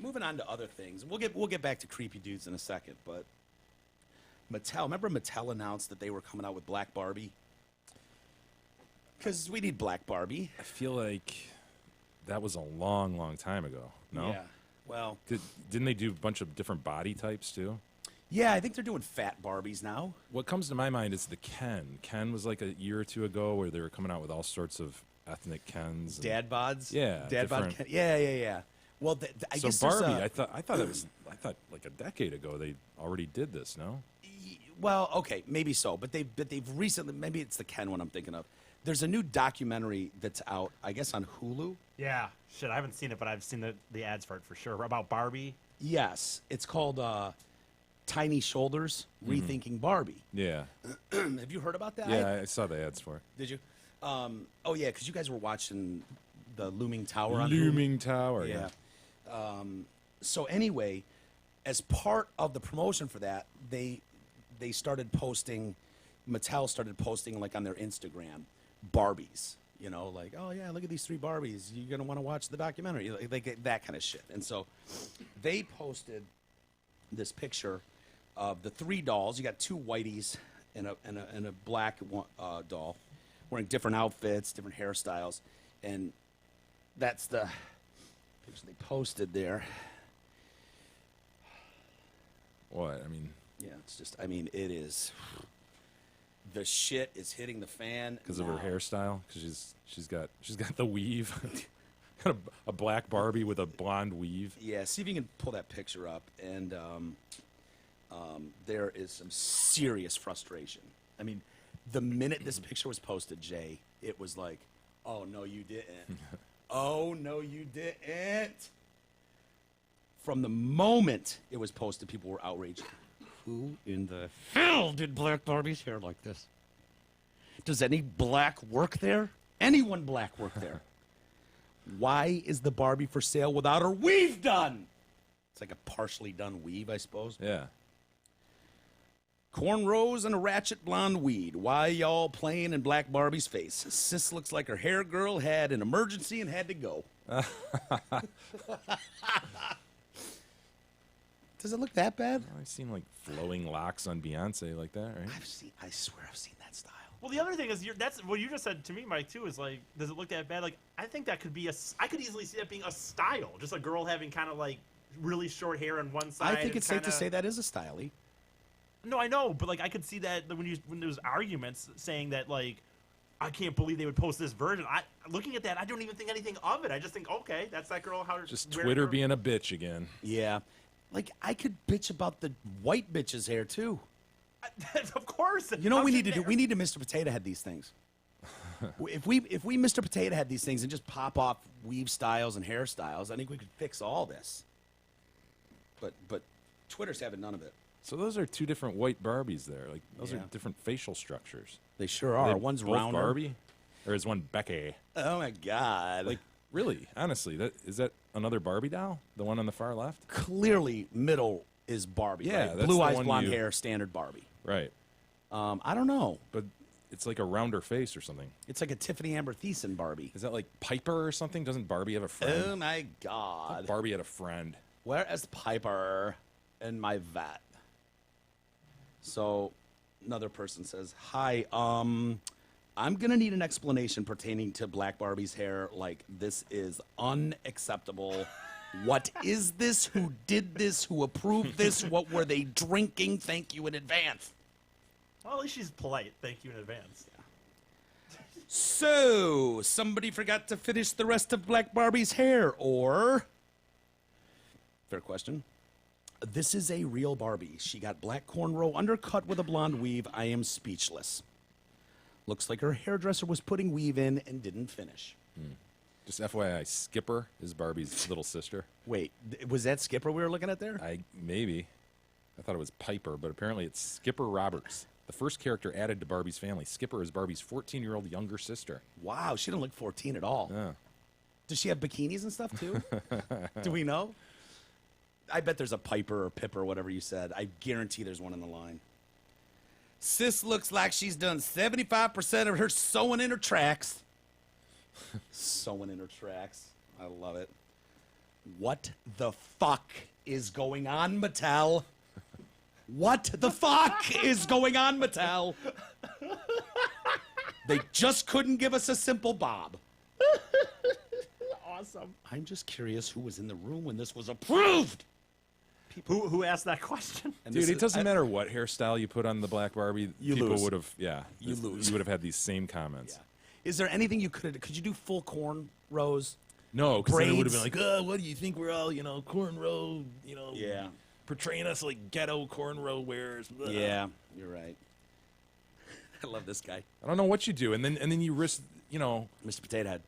Moving on to other things. We'll get back to creepy dudes in a second, but remember Mattel announced that they were coming out with Black Barbie? Because we need Black Barbie. I feel like that was a long, long time ago. No? Yeah. Well, Didn't they do a bunch of different body types too? yeah, I think they're doing fat Barbies now. What comes to my mind is the Ken. Ken was like a year or two ago where they were coming out with all sorts of ethnic Kens. and- Dad bods. Yeah, Dad bod. different- Yeah. Well, I So guess there's Barbie, a- I thought like a decade ago they already did this. No, Well, okay, maybe so, but they've recently, maybe it's the Ken one I'm thinking of. There's a new documentary that's out, I guess, on Hulu. Yeah, shit. I haven't seen it, but I've seen the ads for it for sure. About Barbie. Yes, it's called Tiny Shoulders: Rethinking Barbie. yeah, Have you heard about that? yeah, I saw the ads for it. Did you? Oh yeah, because you guys were watching the Looming Tower on Hulu. Looming Tower. Yeah. So anyway, as part of the promotion for that, they started posting. Mattel started posting like on their Instagram Barbies. Like, oh yeah, look at these 3 Barbies. You're gonna want to watch the documentary, like that kind of shit. And so they posted this picture of the 3 dolls. You got 2 whiteys and a black doll, wearing different outfits, different hairstyles, and that's the picture they posted there. What? I mean, Yeah, it's just, it is. The shit is hitting the fan because of her now. hairstyle. Because she's got the weave. Got a black Barbie with a blonde weave. Yeah, see if you can pull that picture up, and there is some serious frustration. The minute this picture was posted, Jay, it was like, oh no, you didn't. Oh no, you didn't. From the moment it was posted, people were outraged. Who in the hell did Black Barbie's hair like this? Does any black work there? Anyone black work there? Why is the Barbie for sale without her weave done? It's like a partially done weave, I suppose. Yeah. Cornrows and a ratchet blonde weed. Why y'all playing in Black Barbie's face? Sis looks like her hair girl had an emergency and had to go. Does it look that bad? I've seen like flowing locks on Beyonce like that, right? I swear I've seen that style. Well, the other thing is, that's what you just said to me, Mike. Too is like, does it look that bad? Like, I think that could be I could easily see that being a style, just a girl having kind of like really short hair on one side. I think and it's safe to kinda- say that is a style. No, I know, but like I could see that when there's arguments saying that like, I can't believe they would post this version. Looking at that, I don't even think anything of it. I just think, okay, that's that girl. Just wearing Twitter her- being a bitch again. Yeah. Like, I could bitch about the white bitch's hair, too. Of course. You know what we How's need to it do? there? We need to Mr. Potato Head these things. if we Mr. Potato Head these things and just pop off weave styles and hairstyles, I think we could fix all this. But Twitter's having none of it. So those are 2 different white Barbies there. Like those are Yeah. different facial structures. They sure Are are. they One's both rounder. Barbie, or is one Becky? Oh my God! Like really, honestly, is that another Barbie doll? The one on the far left? Clearly, middle is Barbie. Yeah, right? that's Blue the eyes, one blonde you- hair, standard Barbie. Right. I don't know. But it's like a rounder face or something. It's like a Tiffany Amber Thiessen Barbie. Is that like Piper or something? Doesn't Barbie have a friend? Oh my God! Barbie had a friend. Where is Piper in my vat? So, another person says, "Hi, I'm gonna need an explanation pertaining to Black Barbie's hair. Like, this is unacceptable. What is this? Who did this? Who approved this? What were they drinking? Thank you in advance." Well, at least she's polite. Thank you in advance. So, somebody forgot to finish the rest of Black Barbie's hair, or Fair question. This is a real Barbie. She got black cornrow undercut with a blonde weave. I am speechless. Looks like her hairdresser was putting weave in and didn't finish. Just FYI, Skipper is Barbie's little sister. Wait, was that Skipper we were looking at there? Maybe. I thought it was Piper, but apparently it's Skipper Roberts, the first character added to Barbie's family. Skipper is Barbie's 14-year-old younger sister. Wow, she didn't look 14 at all. Yeah. Does she have bikinis and stuff too? Do we know? I bet there's a Piper or Pipper, whatever you said. I guarantee there's one in the line. Sis looks like she's done 75% of her sewing in her tracks. Sewing in her tracks. I love it. What the fuck is going on, Mattel? What the fuck is going on, Mattel? They just couldn't give us a simple bob. Awesome. I'm just curious who was in the room when this was approved. Who asked that question? And Dude, this it is- doesn't matter what hairstyle you put on the black Barbie. You people lose. would have, yeah. You lose. You would have had these same comments. Yeah. Is there anything you could you do full corn rows? No, because then it would have Braids. been like, oh, what do you think we're all, cornrow, Yeah. portraying us like ghetto cornrow wearers. Blah. Yeah, you're right. I love this guy, I don't know what you do, and then you risk, Mr. Potato Head.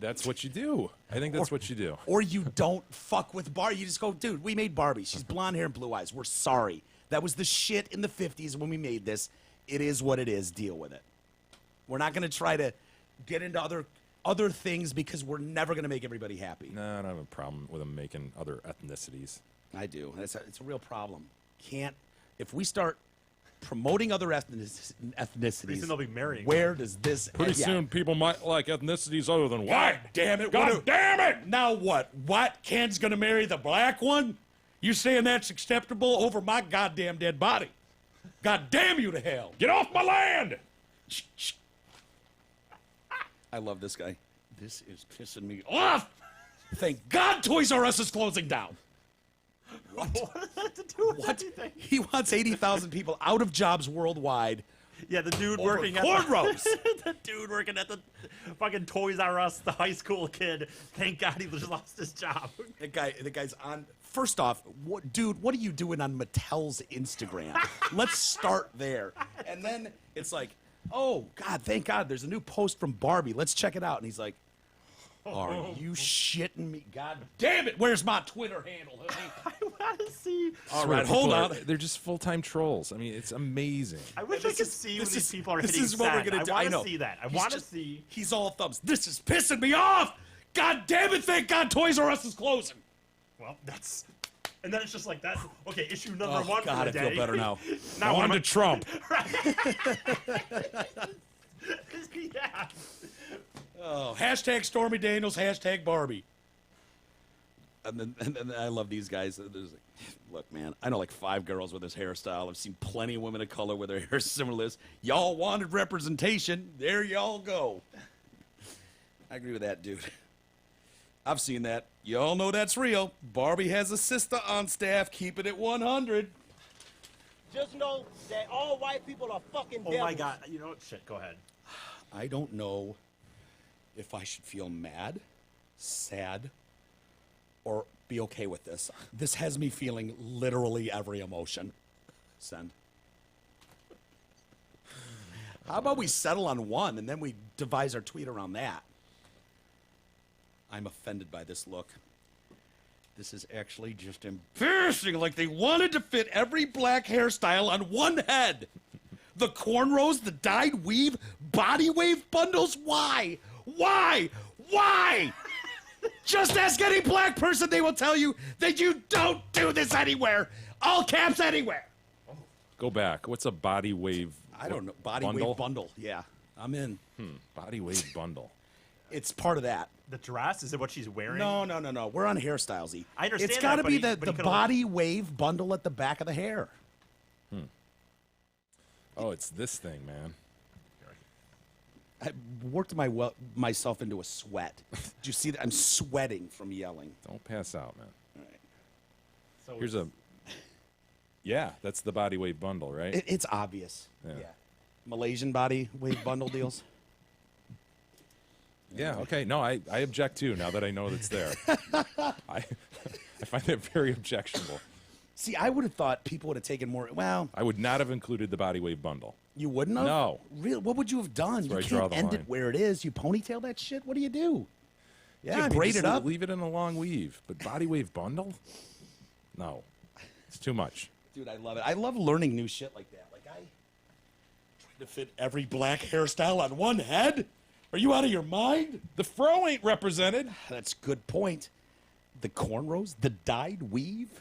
that's what you do. I think that's what you do. Or you don't fuck with Barbie. You just go, dude, we made Barbie. She's blonde hair and blue eyes. We're sorry. That was the shit in the 50s when we made this. It is what it is. Deal with it. We're not going to try to get into other things because we're never going to make everybody happy. No, I don't have a problem with them making other ethnicities. I do. It's a real problem. If we start promoting other ethnicities, Pretty soon they'll be marrying. where does this Pretty yeah. soon, people might like ethnicities other than God white. damn it. God damn it! Now what? What? Ken's gonna marry the black one? You saying that's acceptable over my goddamn dead body? God damn you to hell. Get off my land! I love this guy. This is pissing me Off! Thank God Toys R Us is closing down. What does that have to do with What? anything? He wants 80,000 people out of jobs worldwide. Yeah, the dude Over working at cornrows. the dude working at the fucking Toys R Us, the high school kid. Thank God he just lost his job. The guy's on. First off, what are you doing on Mattel's Instagram? Let's start there. And then it's like, oh, God, thank God, there's a new post from Barbie. Let's check it out. And he's like, are you shitting me? God Damn it, where's my Twitter handle, honey? I want to see. All right, hold on. They're just full-time trolls. I mean, it's amazing. I wish I could see when these people are this hitting is what we're send. gonna do. I want know. to see that. I He's want to just- see. He's all thumbs. This is pissing me off! God damn it, thank God Toys R Us is closing. Well, that's. And then it's just like that. Okay, issue number Oh, one God, for the I day. feel better now. Now On what to Trump. yeah. Oh, hashtag Stormy Daniels, hashtag Barbie. And then I love these guys. There's like, look, man, I know like 5 girls with this hairstyle. I've seen plenty of women of color with their hair similar to this. Y'all wanted representation. There y'all go. I agree with that, dude. I've seen that. Y'all know that's real. Barbie has a sister on staff. Keep it at 100. Just know that all white people are fucking Oh devils. my God. You know what? Shit. Go ahead. I don't know if I should feel mad, sad, or be okay with this. This has me feeling literally every emotion. Send. How about we settle on one and then we devise our tweet around that? I'm offended by this look. This is actually just embarrassing. Like they wanted to fit every black hairstyle on one head. The cornrows, the dyed weave, body wave bundles. Why? Why? Why? Just ask any black person. They will tell you that you don't do this anywhere. All caps anywhere. Go back. What's a body wave? I don't know. Body bundle? wave bundle. Yeah, I'm in. Body wave bundle. It's part of that. The dress? Is it what she's wearing? No. We're on hairstylesy. I understand It's that, got to but be he- the but he could've- body wave bundle at the back of the hair. Oh, it's this thing, man. I worked myself into a sweat. Did you see that? I'm sweating from yelling. Don't pass out, man. All right. So Here's it's- a. Yeah, that's the body wave bundle, right? It's obvious. Yeah. Malaysian body wave bundle deals. Yeah. Okay. No, I object too. Now that I know that's there, I I find that very objectionable. See, I would have thought people would have taken more. Well, I would not have included the body wave bundle. you wouldn't have? No. Really? What would you have done? where You I draw can't the end it line. where it is. You ponytail that shit? What do you do? Yeah, you I mean, braid just it up? leave it in a long weave. But body wave bundle? No. It's too much. Dude, I love it. I love learning new shit like that. Like, I Trying to fit every black hairstyle on one head? Are you out of your mind? The fro ain't represented. That's a good point. The cornrows, the dyed weave,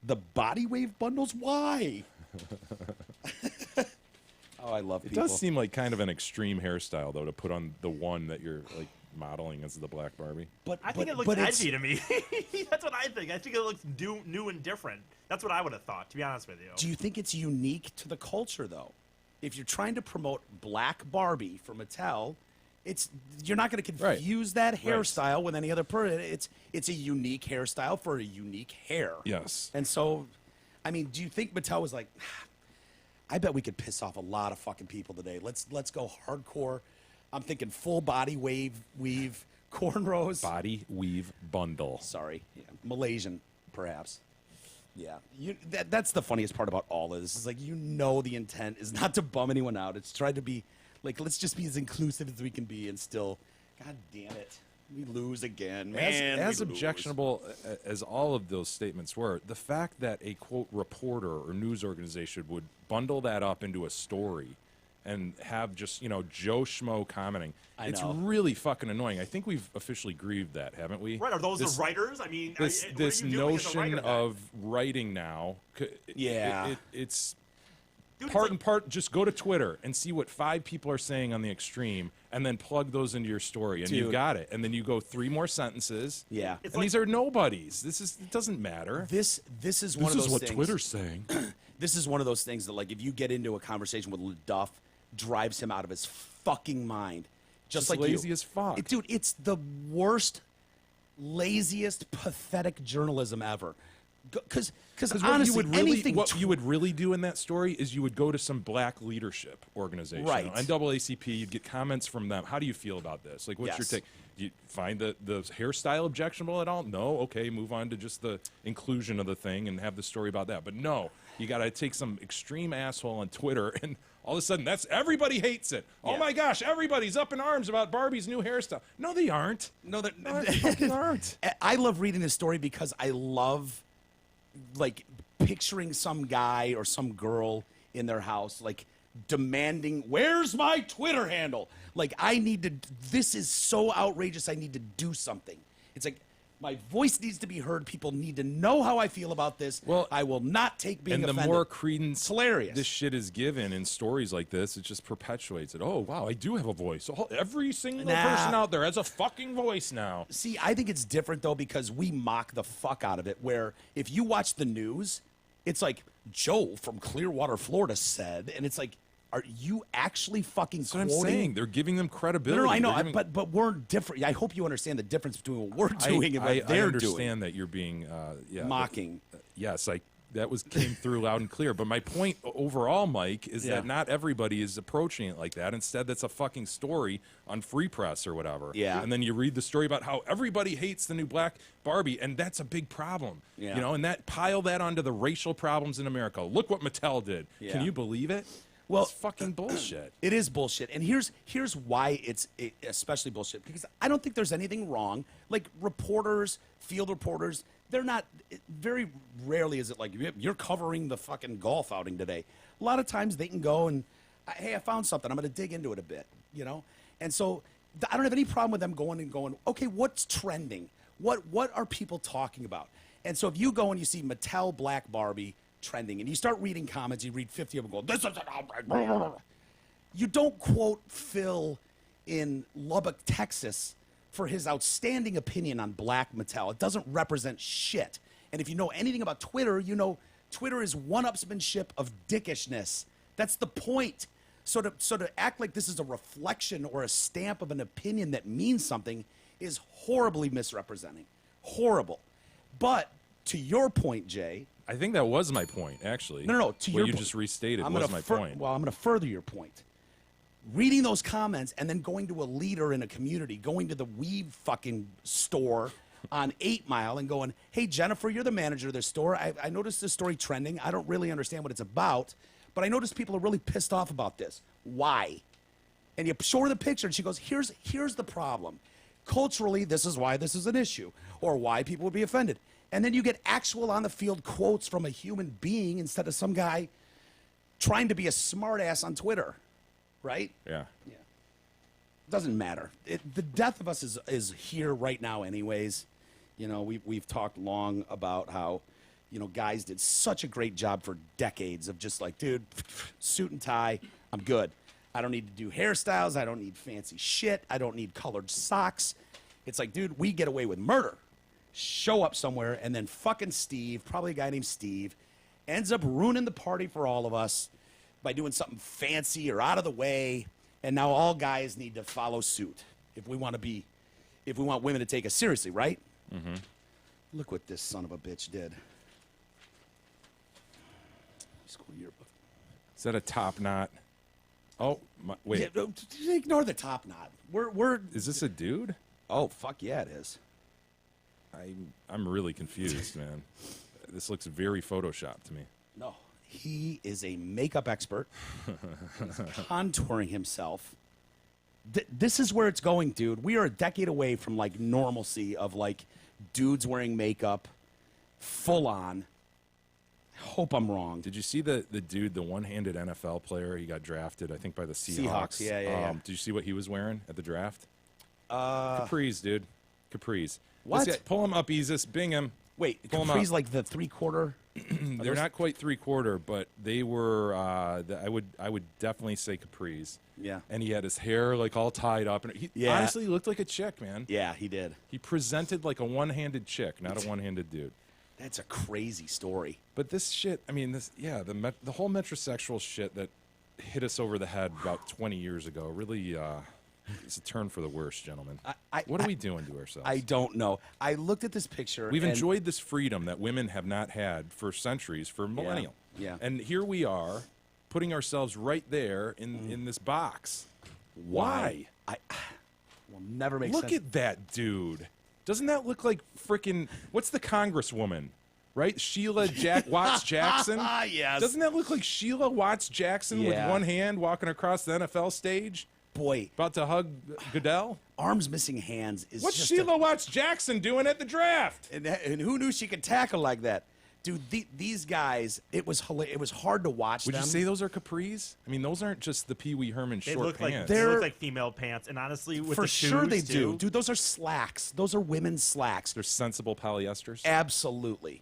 the body wave bundles. Why? Oh, I love It people. does seem like kind of an extreme hairstyle, though, to put on the one that you're like modeling as the black Barbie. but I think it looks edgy to me. That's what I think. I think it looks new and different. That's what I would have thought, to be honest with you. Do you think it's unique to the culture, though? If you're trying to promote Black Barbie for Mattel, you're not going to confuse that hairstyle with any other person. It's a unique hairstyle for a unique hair. Yes. And so, I mean, do you think Mattel was like, I bet we could piss off a lot of fucking people today. Let's go hardcore. I'm thinking full body weave, cornrows. Body weave bundle. Sorry, Malaysian, perhaps. Yeah, that's the funniest part about all of this. Is like, the intent is not to bum anyone out. It's tried to be like, let's just be as inclusive as we can be, and still, God damn it, we lose again, man. As we lose. objectionable as all of those statements were, the fact that a quote reporter or news organization would bundle that up into a story and have just Joe Schmo commenting, it's know. really fucking annoying. I think we've officially grieved that, haven't we? Right, are those the writers? I mean, This what are you doing as a notion writer then? of writing now, Yeah. it's Dude, it's part like- and part. Just go to Twitter and see what 5 people are saying on the extreme, and then plug those into your story, and you've Dude. got it. And then you go 3 more sentences. Yeah. It's And these are nobodies. It doesn't matter. This is one of those things. saying. This is one of those things that, like, if you get into a conversation with Duff, drives him out of his fucking mind. Just like lazy you. as fuck. Dude, it's the worst, laziest, pathetic journalism ever. Because honestly, anything what you would really do in that story is you would go to some black leadership organization, Right. NAACP. You'd get comments from them. How do you feel about this? Like, what's your Yes. take? Do you find the hairstyle objectionable at all? No. Okay, move on to just the inclusion of the thing and have the story about that. But no, you got to take some extreme asshole on Twitter and all of a sudden everybody hates it. Oh Yeah. my gosh, everybody's up in arms about Barbie's new hairstyle. No, they aren't. No, they fucking aren't. I love reading this story because I love, like, picturing some guy or some girl in their house, like, demanding, where's my Twitter handle? Like, this is so outrageous, I need to do something. It's like, my voice needs to be heard. People need to know how I feel about this. Well, I will not take being and the offended. more credence It's hilarious. this shit is given in stories like this, it just perpetuates it. Oh, wow, I do have a voice. Every single Nah. person out there has a fucking voice now. See, I think it's different, though, because we mock the fuck out of it, where if you watch the news, it's like, Joe from Clearwater, Florida said, and it's like, are you actually fucking That's what I'm quoting? saying. They're giving them credibility. No, I know, They're giving- but we're different. I hope you understand the difference between what we're doing and what I they're understand doing. that you're being Mocking. Yes, came through loud and clear. But my point overall, Mike, is Yeah. that not everybody is approaching it like that. Instead, that's a fucking story on Free Press or whatever. Yeah. And then you read the story about how everybody hates the new black Barbie, and that's a big problem. Yeah. You know, and pile that onto the racial problems in America. Look what Mattel did. Yeah. Can you believe it? Well, it's fucking bullshit. It is bullshit. And here's why it's especially bullshit, because I don't think there's anything wrong. Like, reporters, field reporters, they're not, very rarely is it like, you're covering the fucking golf outing today. A lot of times they can go and, hey, I found something. I'm going to dig into it a bit, you know? And so I don't have any problem with them going, okay, what's trending? What are people talking about? And so if you go and you see Mattel Black Barbie trending, and you start reading comments, you read 50 of them, go, this is an outrage. You don't quote Phil in Lubbock, Texas, for his outstanding opinion on Black Mattel. It doesn't represent shit. And if you know anything about Twitter, you know Twitter is one-upsmanship of dickishness. That's the point. So to act like this is a reflection or a stamp of an opinion that means something is horribly misrepresenting. Horrible. But to your point, Jay, I think that was my point, actually. No. To what your you point. just restated I'm was gonna my fur- point. Well, I'm going to further your point. Reading those comments and then going to a leader in a community, going to the weave fucking store on 8 Mile and going, hey, Jennifer, you're the manager of this store. I noticed this story trending. I don't really understand what it's about, but I noticed people are really pissed off about this. Why? And you show her the picture, and she goes, here's the problem. Culturally, this is why this is an issue, or why people would be offended. And then you get actual on-the-field quotes from a human being instead of some guy trying to be a smartass on Twitter, right? Yeah. Yeah. Doesn't matter. The death of us is here right now anyways. You know, we've talked long about how, you know, guys did such a great job for decades of just like, dude, suit and tie, I'm good. I don't need to do hairstyles. I don't need fancy shit. I don't need colored socks. It's like, dude, we get away with murder. Show up somewhere, and then fucking Steve, probably a guy named Steve, ends up ruining the party for all of us by doing something fancy or out of the way. And now all guys need to follow suit if we want women to take us seriously, right? Mm-hmm. Look what this son of a bitch did. School yearbook. Is that a top knot? Oh, wait. Yeah, ignore the top knot. We're. Is this a dude? Oh, fuck yeah, it is. I'm really confused, man. This looks very photoshopped to me. No, he is a makeup expert. He's contouring himself. This is where it's going, dude. We are a decade away from like normalcy of like dudes wearing makeup, full on. Hope I'm wrong. Did you see the dude, the one-handed NFL player? He got drafted, I think, by the Seahawks. Yeah. Did you see what he was wearing at the draft? Capris, dude. Capris. What? Pull him up, Easus. Bing him. Wait, Pull him Capri's up. like the 3/4? They're not quite 3/4, but they were. I would definitely say Capris. Yeah. And he had his hair like all tied up, and he honestly looked like a chick, man. Yeah, he did. He presented like a one-handed chick, not a one-handed dude. That's a crazy story. But this shit, I mean, the whole metrosexual shit that hit us over the head about 20 years ago really it's a turn for the worse, gentlemen. What are we doing to ourselves? I don't know. I looked at this picture. We've and enjoyed this freedom that women have not had for centuries, for millennial. Yeah. And here we are, putting ourselves right there in this box. Why? I will never make Look sense. at that dude. Doesn't that look like frickin' what's the congresswoman? Right? Sheila Watts Jackson? Yes. Doesn't that look like Sheila Watts Jackson with Yeah. one hand walking across the NFL stage? Boy, About to hug Goodell? arms missing hands is What's just Sheila Watts Jackson doing at the draft? and who knew she could tackle like that? Dude, these guys, it was hard to watch Would them. you say those are capris? I mean, those aren't just the Pee Wee Herman They short look like pants. they look like female pants, and honestly, with For the shoes sure they too, do. Dude, those are slacks. Those are women's slacks. They're sensible polyesters. Absolutely.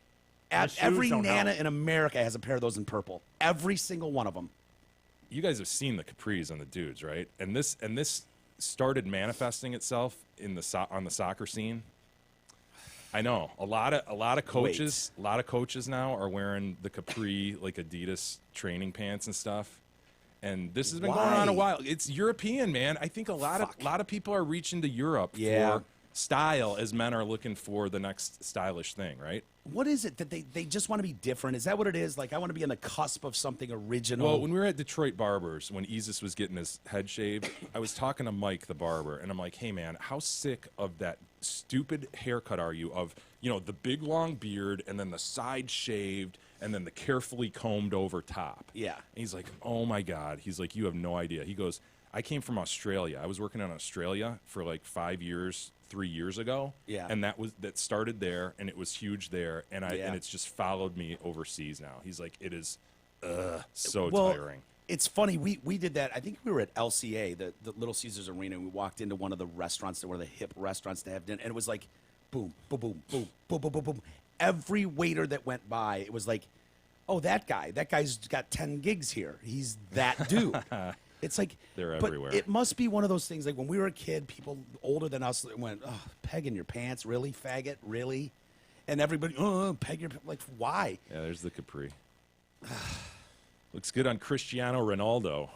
The shoes Every don't Nana help. in America has a pair of those in purple. Every single one of them. You guys have seen the capris on the dudes, right? And this started manifesting itself in on the soccer scene. I know a lot of coaches now are wearing the capri like Adidas training pants and stuff. And this has been going on a while. It's European, man. I think a lot of people are reaching to Europe for style as men are looking for the next stylish thing, right? What is it that they just want to be different? Is that what it is? Like, I want to be on the cusp of something original. Well, when we were at Detroit Barbers, when Easus was getting his head shaved, I was talking to Mike, the barber, and I'm like, hey, man, how sick of that stupid haircut are you of, the big long beard and then the side shaved and then the carefully combed over top? Yeah. And he's like, oh, my God. He's like, you have no idea. He goes, I came from Australia. I was working in Australia for like 3 years ago. Yeah. And that started there, and it was huge there, and it's just followed me overseas now. He's like, it is so tiring. It's funny. We did that. I think we were at LCA, the Little Caesars Arena, and we walked into one of the restaurants that were the hip restaurants to have dinner, and it was like boom, boom, boom, boom, boom, boom, boom, boom. Every waiter that went by, it was like, oh, that guy's got 10 gigs here. He's that dude. It's like They're but everywhere. It must be one of those things like when we were a kid, people older than us went, "Oh, peg in your pants, really, faggot, really," and everybody, "Oh, peg your like why?" Yeah, there's the capri. Looks good on Cristiano Ronaldo,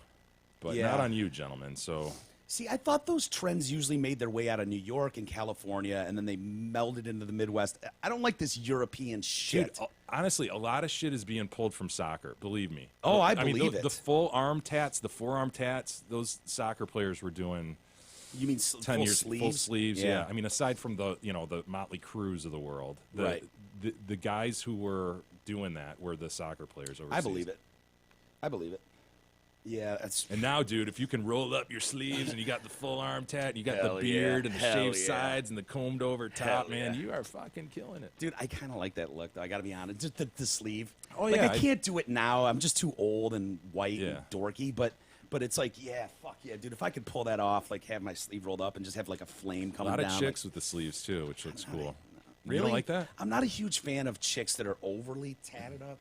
but Yeah. not on you, gentlemen. So See, I thought those trends usually made their way out of New York and California, and then they melded into the Midwest. I don't like this European shit. dude, honestly, a lot of shit is being pulled from soccer. Believe me. Oh, I mean, believe the it. full arm tats, the forearm tats, those soccer players were doing. You mean 10 full years sleeves? full sleeves? Yeah. I mean, aside from the the Motley Crues of the world, Right. The guys who were doing that were the soccer players overseas. I believe it. I believe it. Yeah, that's. And now, dude, if you can roll up your sleeves and you got the full arm tat, and you got Hell the beard yeah. and the Hell shaved yeah. sides and the combed over top, Hell man, yeah. you are fucking killing it. Dude, I kind of like that look, though. I got to be honest. Just the sleeve. Oh, like, yeah, I can't do it now. I'm just too old and white Yeah. and dorky. But it's like, yeah, fuck yeah, dude. If I could pull that off, like have my sleeve rolled up and just have like a flame A coming lot down. of chicks with the sleeves too, which looks cool. Really? You don't like that? I'm not a huge fan of chicks that are overly tatted up.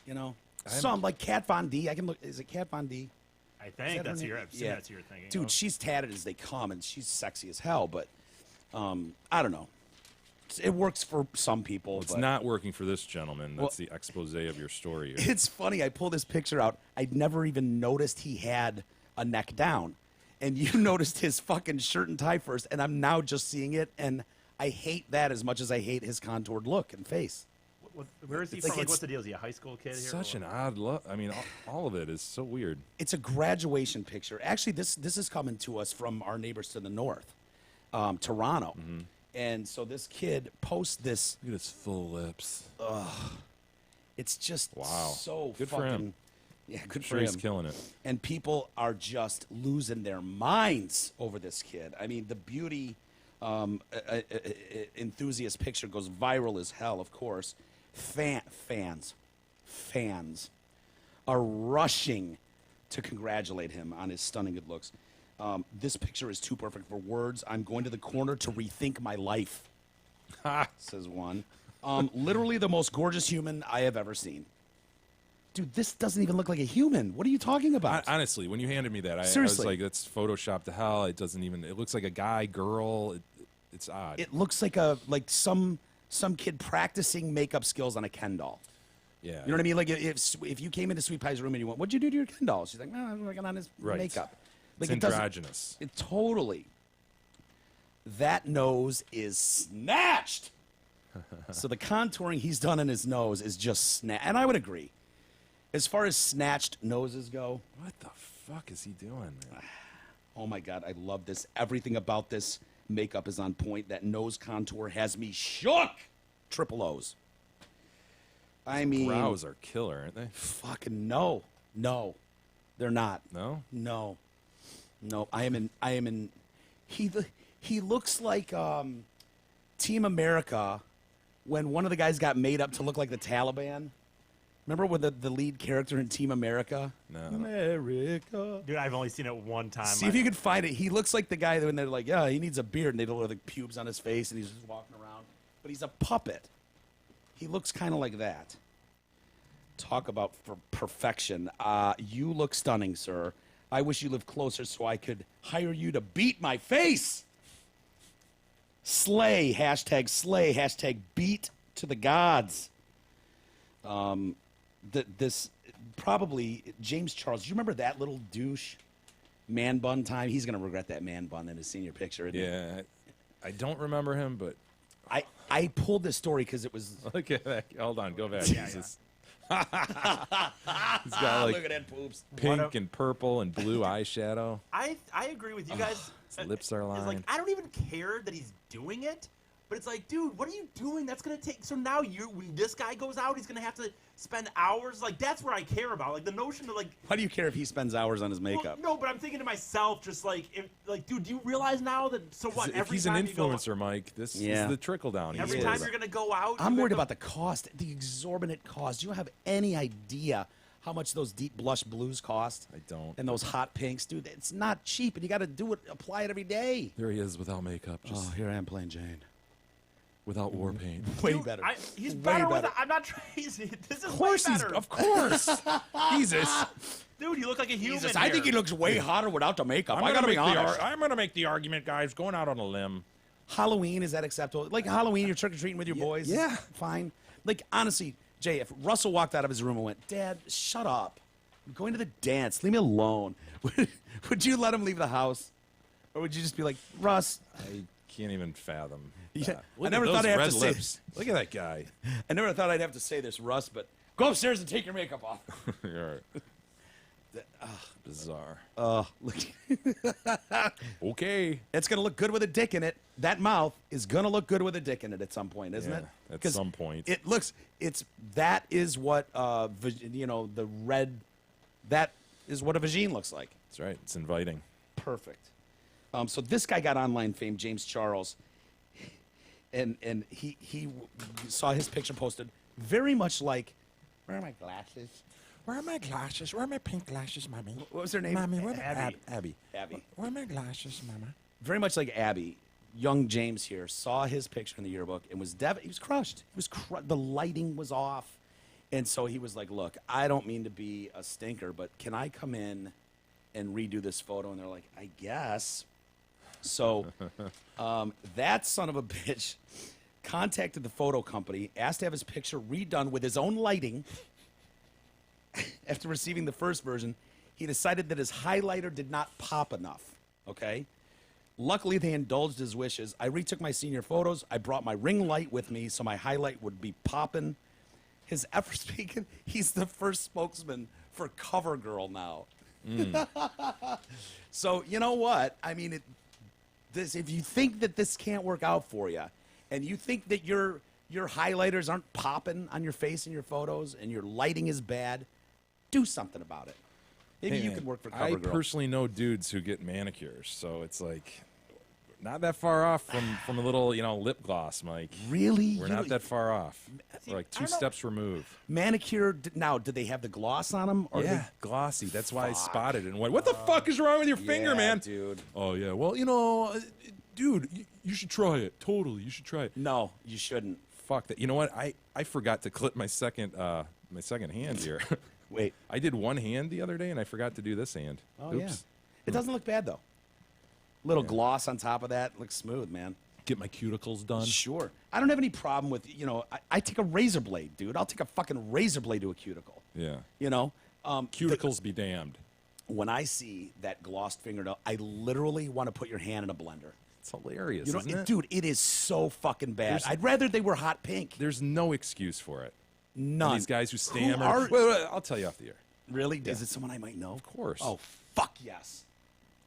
You know, I'm- some like Kat Von D. I can look. Is it Kat Von D? I Is think that her that's name? your. Yeah. That's your thing. Dude, she's tatted as they come, and she's sexy as hell. But I don't know. It works for some people. It's but not working for this gentleman. That's the expose of your story here. It's funny. I pulled this picture out. I'd never even noticed he had a neck down, and you noticed his fucking shirt and tie first, and I'm now just seeing it, and I hate that as much as I hate his contoured look and face. Where is he It's from? like Like, it's- what's the deal? Is he a high school kid here? Such an odd look. I mean, all of it is so weird. It's a graduation picture. Actually, this is coming to us from our neighbors to the north, Toronto. Mm-hmm. And so this kid posts this. Look at his full lips. It's just Wow. so Good for fucking. him. Yeah, good I'm for sure him. he's killing it. And people are just losing their minds over this kid. I mean, the beauty enthusiast picture goes viral as hell, of course. Fans are rushing to congratulate him on his stunning good looks. This picture is too perfect for words. I'm going to the corner to rethink my life, says one. Literally the most gorgeous human I have ever seen. Dude, this doesn't even look like a human. What are you talking about? Honestly, when you handed me that, I was Seriously. like, "That's Photoshop to hell." It doesn't even. It looks like a guy, girl. It's odd. It looks like some kid practicing makeup skills on a Ken doll. yeah. You know what I mean? Like if you came into Sweet Pie's room and you went, "What'd you do to your Ken doll?" She's like, "No, I'm working on his Right. makeup." It's Like it doesn't. androgynous. It totally. That nose is snatched. So the contouring he's done in his nose is just snatched, and I would agree. As far as snatched noses go, What the fuck is he doing, man? oh my God, I love this. Everything about this makeup is on point. That nose contour has me shook. Triple O's. I mean, Brows are killer, aren't they? fucking no, they're not. No. No. I am in. He looks like Team America when one of the guys got made up to look like the Taliban. Remember with the lead character in Team America? No. America. Dude, I've only seen it one time. See if you can find it. He looks like the guy when they're like, yeah, he needs a beard, and they don't have the pubes on his face, and he's just walking around. But he's a puppet. He looks kind of like that. Talk about for perfection. You look stunning, sir. I wish you lived closer so I could hire you to beat my face. Slay, hashtag beat to the gods. This probably James Charles. Do you remember that little douche man bun time? He's gonna regret that man bun in his senior picture. Isn't he? Yeah. I don't remember him, but I pulled this story because it was. look at that. Hold on, go back. He's got like Look at that poops. pink and purple and blue eyeshadow. I agree with you guys. His lips are It's like lined. I don't even care that he's doing it, but it's like, dude, what are you doing? That's gonna take. So now when this guy goes out, he's gonna have to spend hours. Like that's what I care about. Like the notion of like. How do you care if he spends hours on his Well, makeup? no, but I'm thinking to myself, just like, dude, do you realize now that so what? If Every he's an time you go, influencer, Mike, this Yeah. is the trickle down. He's every worried time about. you're gonna go out, I'm you worried have about the cost, the exorbitant cost. Do you have any idea how much those deep blush blues cost? I don't. And those hot pinks, dude, it's not cheap, and you got to apply it every day. There he is without makeup, just here I am playing Jane. without war paint. Way Dude, better. He's Way better with better. it. I'm not crazy. This is Of course way he's. better. Of course. Jesus. Dude, you look like a human. Jesus, I think he here. looks way hotter without the makeup. I'm I gonna gotta be make the honest. I'm gonna make the argument, guys. Going out on a limb. Halloween, is that acceptable? Like Halloween, you're trick or treating with your boys. yeah. Fine. Like honestly, Jay, if Russell walked out of his room and went, "Dad, shut up. I'm going to the dance. Leave me alone." Would you let him leave the house, or would you just be like, "Russ"? I can't even fathom. Yeah, that. I Look never at thought those I'd have red to say- lips. Look at that guy. I never thought I'd have to say this, Russ, but go upstairs and take your makeup off. All right. Bizarre. Look, Okay. it's gonna look good with a dick in it. That mouth is gonna look good with a dick in it at some point, isn't Yeah, it? at 'Cause some point. that is what the red, that is what a vagine looks like. That's right. It's inviting. Perfect. So this guy got online fame, James Charles, and he saw his picture posted, very much like, where are my glasses? Where are my glasses? Where are my pink glasses, Mommy? What was her name? Mommy, where are my Abby. Abby. Abby. Where are my glasses, Mama? Very much like Abby. Young James here saw his picture in the yearbook and was he was crushed. He was the lighting was off, and so he was like, "Look, I don't mean to be a stinker, but can I come in and redo this photo?" And they're like, "I guess." So that son of a bitch contacted the photo company, asked to have his picture redone with his own lighting. After receiving the first version, he decided that his highlighter did not pop enough. Okay? Luckily, they indulged his wishes. I retook my senior photos. I brought my ring light with me so my highlight would be popping. His efforts speaking, he's the first spokesman for CoverGirl now. So, you know what? I mean, if you think that this can't work out for you, and you think that your highlighters aren't popping on your face in your photos, and your lighting is bad, do something about it. Maybe Hey, you man, could work for I CoverGirl. personally know dudes who get manicures, so it's like not that far off from a little, lip gloss, Mike. Really? We're You not know- that far off. We're like I two don't know. steps removed. Manicure, now, do they have the gloss on them? Or Yeah, glossy. That's why I Fuck. spotted it and went, "What the fuck is wrong with your finger, man?" dude. Oh yeah. Well, dude, you should try it. Totally, you should try it. No, you shouldn't. Fuck that. You know what? I forgot to clip my second hand here. Wait. I did one hand the other day, and I forgot to do this hand. Oh, Oops. yeah. It doesn't look bad, though. Little gloss on top of that. Looks smooth, man. Get my cuticles done. Sure. I don't have any problem with, I take a razor blade, dude. I'll take a fucking razor blade to a cuticle. Yeah. Cuticles Cuticles be damned. when I see that glossed fingernail, I literally want to put your hand in a blender. It's hilarious, You know, isn't it? dude, it is so fucking bad. There's- I'd rather they were hot pink. There's no excuse for it. None. These guys who stammer. are- Wait, I'll tell you off the air. Really? Is it someone I might know? Of course. Oh, fuck yes.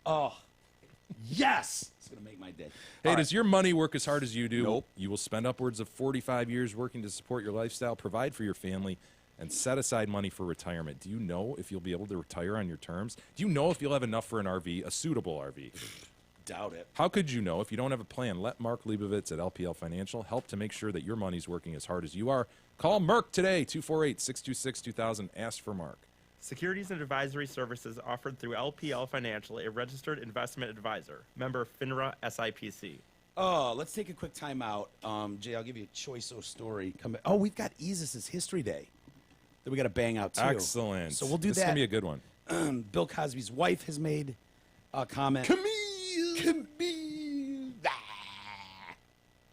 Oh, yes. It's going to make my day. Hey, All does right. your money work as hard as you do? Nope. You will spend upwards of 45 years working to support your lifestyle, provide for your family, and set aside money for retirement. Do you know if you'll be able to retire on your terms? Do you know if you'll have enough for an RV, a suitable RV? Doubt it. How could you know if you don't have a plan? Let Mark Leibovitz at LPL Financial help to make sure that your money's working as hard as you are. Call Merck today, 248-626-2000. Ask for Mark. Securities and advisory services offered through LPL Financial, a registered investment advisor. Member FINRA SIPC. Oh, let's take a quick time out. Jay, I'll give you a choice of story. Oh, we've got Isis' History Day that we got to bang out, too. Excellent. So we'll do this that. This is going to be a good one. Bill Cosby's wife has made a comment. Camille! Ah,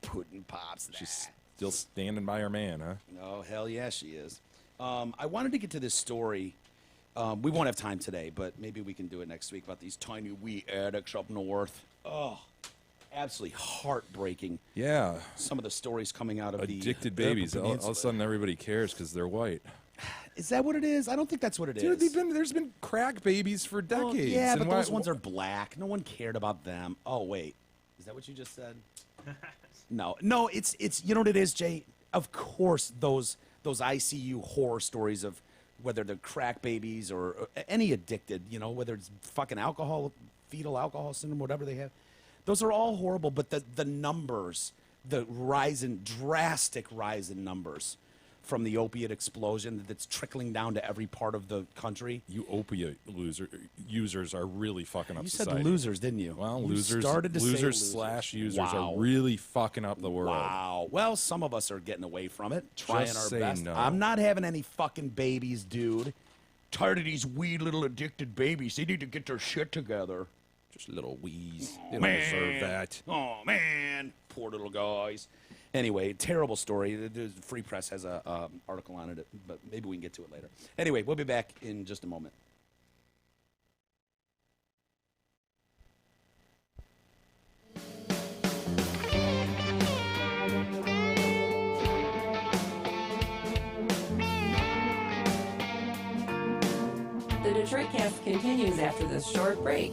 Pudding pops. She's still standing by her man, huh? Oh, hell yeah, she is. I wanted to get to this story. We won't have time today, but maybe we can do it next week about these tiny wee addicts up north. Oh, absolutely heartbreaking. Yeah. Some of the stories coming out of Addicted the babies. Upper All of a Peninsula. sudden, everybody cares because they're white. Is that what it is? I don't think that's what it is. Dude, there's been crack babies for Well, decades. yeah, and but why- those ones are black. No one cared about them. Oh, wait. Is that what you just said? No, it's you know what it is, Jay? Of course those ICU horror stories of whether they're crack babies or any addicted, whether it's fucking alcohol, fetal alcohol syndrome, whatever they have. Those are all horrible, but the numbers, the drastic rise in numbers from the opiate explosion that's trickling down to every part of the country. You opiate users are really fucking up You society. said losers, didn't you? Well, You losers, started to say losers / users Wow. are really fucking up the world. Wow. Well, some of us are getting away from it, trying Just our say best. no. I'm not having any fucking babies, dude. Tired of these wee little addicted babies. They need to get their shit together. Just little wheeze. They don't Man. deserve that. Oh, man. Poor little guys. Anyway, terrible story. The Free Press has a article on it, but maybe we can get to it later. Anyway, we'll be back in just a moment. The Detroit Cast continues after this short break.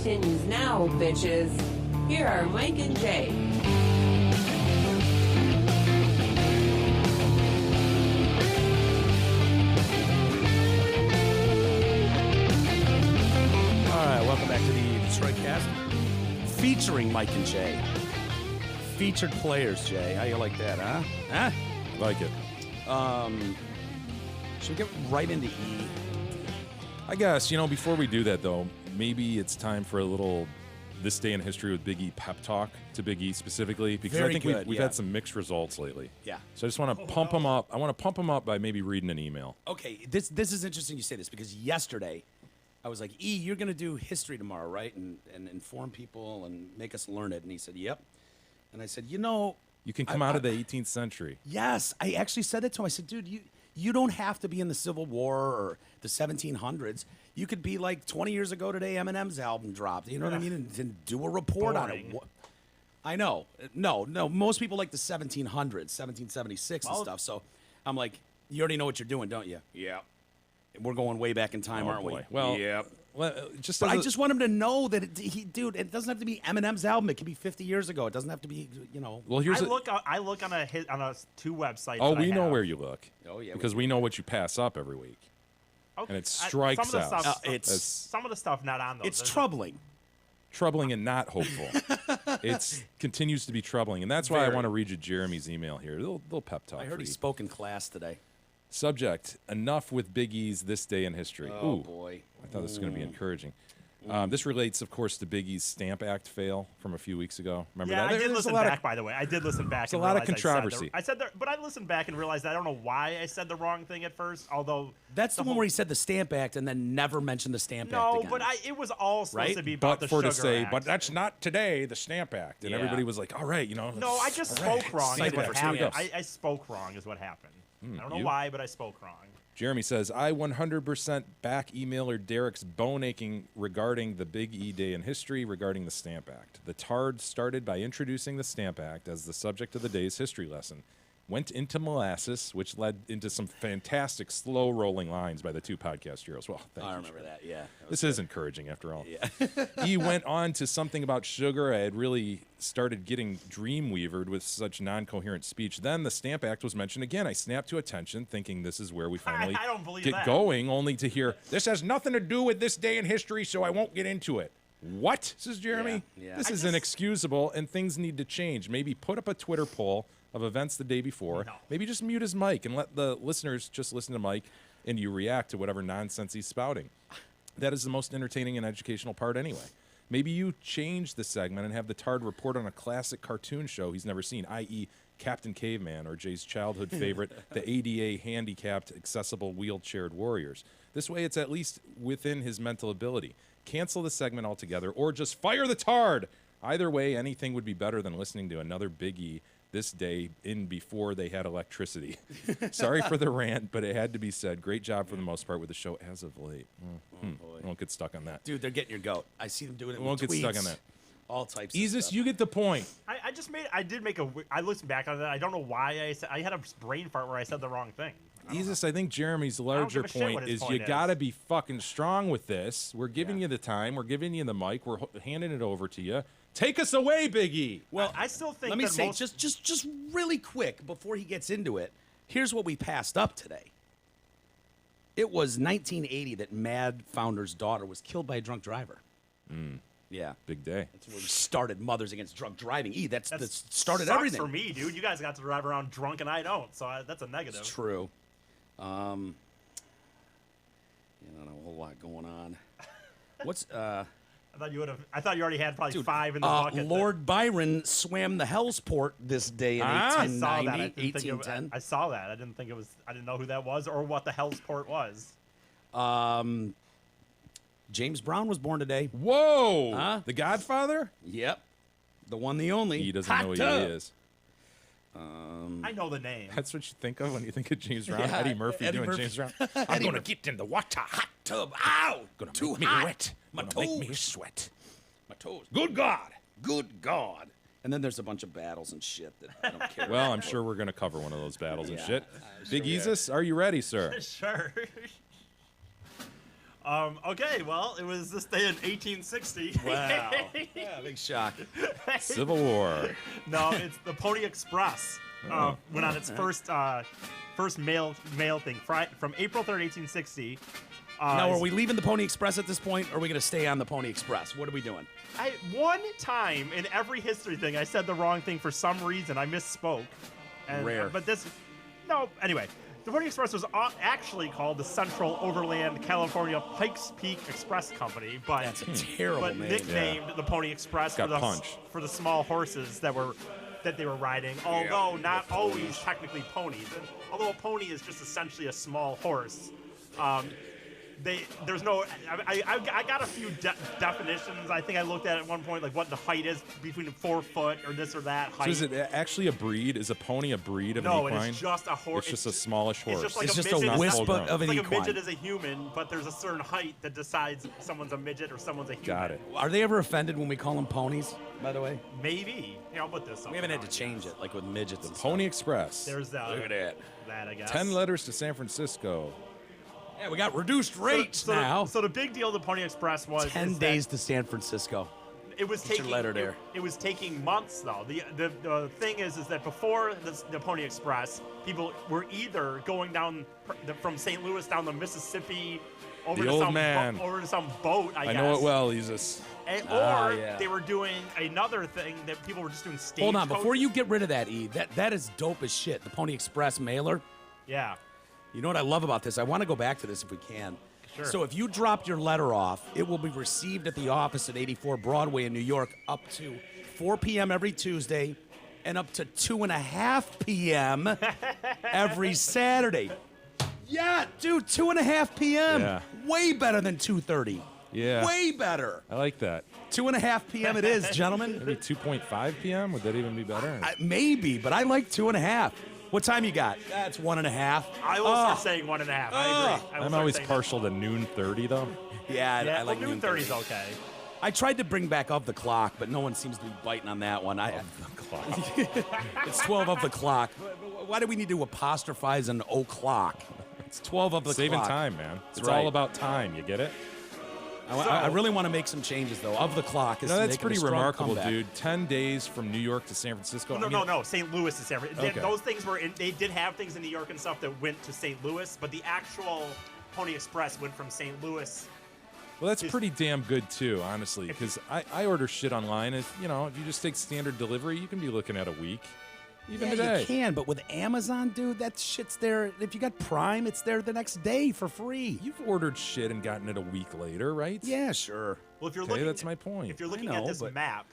continues now, bitches. Here are Mike and Jay. All right, welcome back to the Detroit Cast, featuring Mike and Jay. Featured players, Jay. How you like that, huh? Huh? Like it. Should we get right into E? I guess, before we do that, though, maybe it's time for a little This Day in History with Big E pep talk to Big E specifically, because Very I think good, we've yeah. had some mixed results lately. Yeah. So I just want to pump him up. I want to pump him up by maybe reading an email. Okay, this is interesting you say this, because yesterday I was like, E, you're going to do history tomorrow, right? And inform people and make us learn it. And he said, yep. And I said, You can come out of the 18th century. yes, I actually said that to him. I said, dude, you don't have to be in the Civil War or the 1700s. You could be like 20 years ago today, Eminem's album dropped. You know what I mean? And do a report on it. Boring. I know. No. Most people like the 1700s, 1776 and stuff. So I'm like, you already know what you're doing, don't you? Yeah. We're going way back in time, aren't we? Well, yep. Just But as I a- just want him to know that, dude, it doesn't have to be Eminem's album. It can be 50 years ago. It doesn't have to be, Well, here's I look on two websites. Oh, that I we know have. where you look. Oh, yeah, Because we know what you pass up every week. Okay, and it strikes some of the out. Stuff, It's some of the stuff not on those. it's There's- troubling. Troubling and not hopeful. It continues to be troubling. And that's why I Very. want to read you Jeremy's email here. A little pep talk. I for heard he you. spoke in class today. Subject, enough with Big E's This Day in History. Oh, Ooh, boy. I thought this was going to be encouraging. This relates, of course, to Big E's Stamp Act fail from a few weeks ago. Remember Yeah, that? I did There's listen a lot back, by the way. I did listen back. There's and a lot of realize controversy. I said but I listened back and realized I don't know why I said the wrong thing at first. Although That's the one where he said the Stamp Act and then never mentioned the Stamp Act no, again. but it was all supposed Right? to be about But the for to Sugar say, Act. but that's not today, the Stamp Act. And Yeah. everybody was like, all right, No, I just all right, spoke wrong. Is Cited what for happened. stamps. I spoke wrong is what happened. I don't know you? why, but I spoke wrong. Jeremy says, I 100% back emailer Derek's bone aching regarding the Big E Day in history regarding the Stamp Act. The TARD started by introducing the Stamp Act as the subject of the day's history lesson. Went into molasses, which led into some fantastic slow rolling lines by the two podcast heroes. Well, thank I you. remember that, yeah. This is encouraging, after all. Yeah. He went on to something about sugar. I had really started getting dreamweavered with such non-coherent speech. Then the Stamp Act was mentioned again. I snapped to attention, thinking this is where we finally I don't believe get that. going, only to hear, this has nothing to do with this day in history, so I won't get into it. What? Says Jeremy. Yeah. This I is just- inexcusable, and things need to change. Maybe put up a Twitter poll of events the day before. No. Maybe just mute his mic and let the listeners just listen to Mike and you react to whatever nonsense he's spouting. That is the most entertaining and educational part anyway. Maybe you change the segment and have the Tard report on a classic cartoon show he's never seen, i.e. Captain Caveman or Jay's childhood favorite, the ADA handicapped accessible wheelchaired warriors. This way it's at least within his mental ability. Cancel the segment altogether or just fire the Tard. Either way, anything would be better than listening to another Big E this day in before they had electricity. Sorry for the rant, but it had to be said. Great job for the most part with the show as of late. boy. I won't get stuck on that. Dude, they're getting your goat. I see them doing it. We won't with get stuck tweets, on that. All types of Jesus, stuff. you get the point. I listened back on that. I don't know why I had a brain fart where I said the wrong thing. Jesus, I think Jeremy's larger give a shit what point his is point you is. got to be fucking strong with this. We're giving you the time. We're giving you the mic. We're handing it over to you. Take us away, Big E. Well, I still think Let me that say, most, just really quick before he gets into it, here's what we passed up today. It was 1980 that Mad Founder's daughter was killed by a drunk driver. Yeah. Big day. That's where we started Mothers Against Drunk Driving. That started sucks everything. for me, dude. You guys got to drive around drunk and I don't, so that's a negative. It's true. I don't know, a whole lot going on. What's I thought you already had probably five in the bucket. Lord Byron swam the Hellesport this day in I saw that. 1890, 1810. I saw that. I didn't know who that was or what the Hellesport was. James Brown was born today. Whoa. Huh? The Godfather? Yep. The one, the only. He doesn't Hot know who tub. he is. I know the name. That's what you think of when you think of James Brown? Yeah, Eddie Murphy Eddie doing Murphy. James Brown? I'm going to get in the water. Hot Tub. Ow! Gonna Too make me hot. wet. My Gonna make me toes. sweat. My toes. Good God. Good God. And then there's a bunch of battles and shit that I don't care Well, about. I'm sure we're going to cover one of those battles and Yeah, shit. I'm Big sure we are. Jesus, are you ready, sir? Sure. Okay, well, it was this day in 1860. Wow. Yeah, big shock. Civil War. No, it's the Pony Express. Went on its first mail thing from April 3rd, 1860. Now, are we leaving the Pony Express at this point, or are we going to stay on the Pony Express? What are we doing? One time in every history thing, I said the wrong thing for some reason. I misspoke. Rare. Anyway. The Pony Express was actually called the Central Overland California Pikes Peak Express Company, but That's a terrible name. nicknamed the Pony Express Got punch. for the small horses that they were riding. Although not always technically ponies. And although a pony is just essentially a small horse, there's no. I got a few definitions. I think I looked at one point, like what the height is between 4 foot or this or that height. So is it actually a breed? Is a pony a breed of an equine? No, it's just a horse. It's just a smallish horse. It's just like It's a just a midget. wisp Not of an It's like equine. a midget is a human, but there's a certain height that decides someone's a midget or someone's a human. Got it. Are they ever offended when we call them ponies, by the way? Maybe. Here, I'll put this up. We haven't had to change it, like with midgets and Pony Express. There's that. Look at that. That, I guess. 10 letters to San Francisco. Yeah, we got reduced rates now. So the big deal of the Pony Express was 10 is days to San Francisco. that it was Get your taking letter there. It was taking months though. The thing is that before the Pony Express, people were either going down from St. Louis down the Mississippi over The to old some man. over to some boat. I guess. I know it well. He's Or yeah. they were doing another thing that people were just doing stage. Hold on, before you get rid of that, E, that is dope as shit. The Pony Express mailer. Yeah. You know what I love about this? I want to go back to this if we can. Sure. So if you drop your letter off, it will be received at the office at 84 Broadway in New York up to 4 p.m. every Tuesday and up to 2:30 p.m. every Saturday. Yeah, dude, 2:30 p.m. Yeah. Way better than 2:30. Yeah. Way better. I like that. 2:30 p.m. it is, gentlemen. Maybe 2.5 p.m. Would that even be better? Maybe, but I like 2:30. What time you got? That's 1:30. I will start saying 1.5. I agree. I will I'm start always saying partial to noon 30 though. Yeah, Yeah, I like noon 30 is okay. I tried to bring back Of the Clock, but no one seems to be biting on that one. It's 12 of the clock. Why do we need to apostrophize an o'clock? It's 12 of the Saving clock. time, man. It's right. all about time. You get it? I really want to make some changes, though. Of the Clock is No, that's making a pretty strong remarkable, comeback. dude. 10 days from New York to San Francisco. No, I mean, no. St. Louis is San Francisco. Okay. Those things were they did have things in New York and stuff that went to St. Louis, but the actual Pony Express went from St. Louis. Well, that's pretty damn good too, honestly, because I order shit online. If you just take standard delivery, you can be looking at a week, even Yeah, today. you can, but with Amazon, dude, that shit's there. If you got Prime, it's there the next day for free. You've ordered shit and gotten it a week later, right? Yeah, sure. Well, if you're Okay, looking, that's my point. If you're looking know, at this but- map,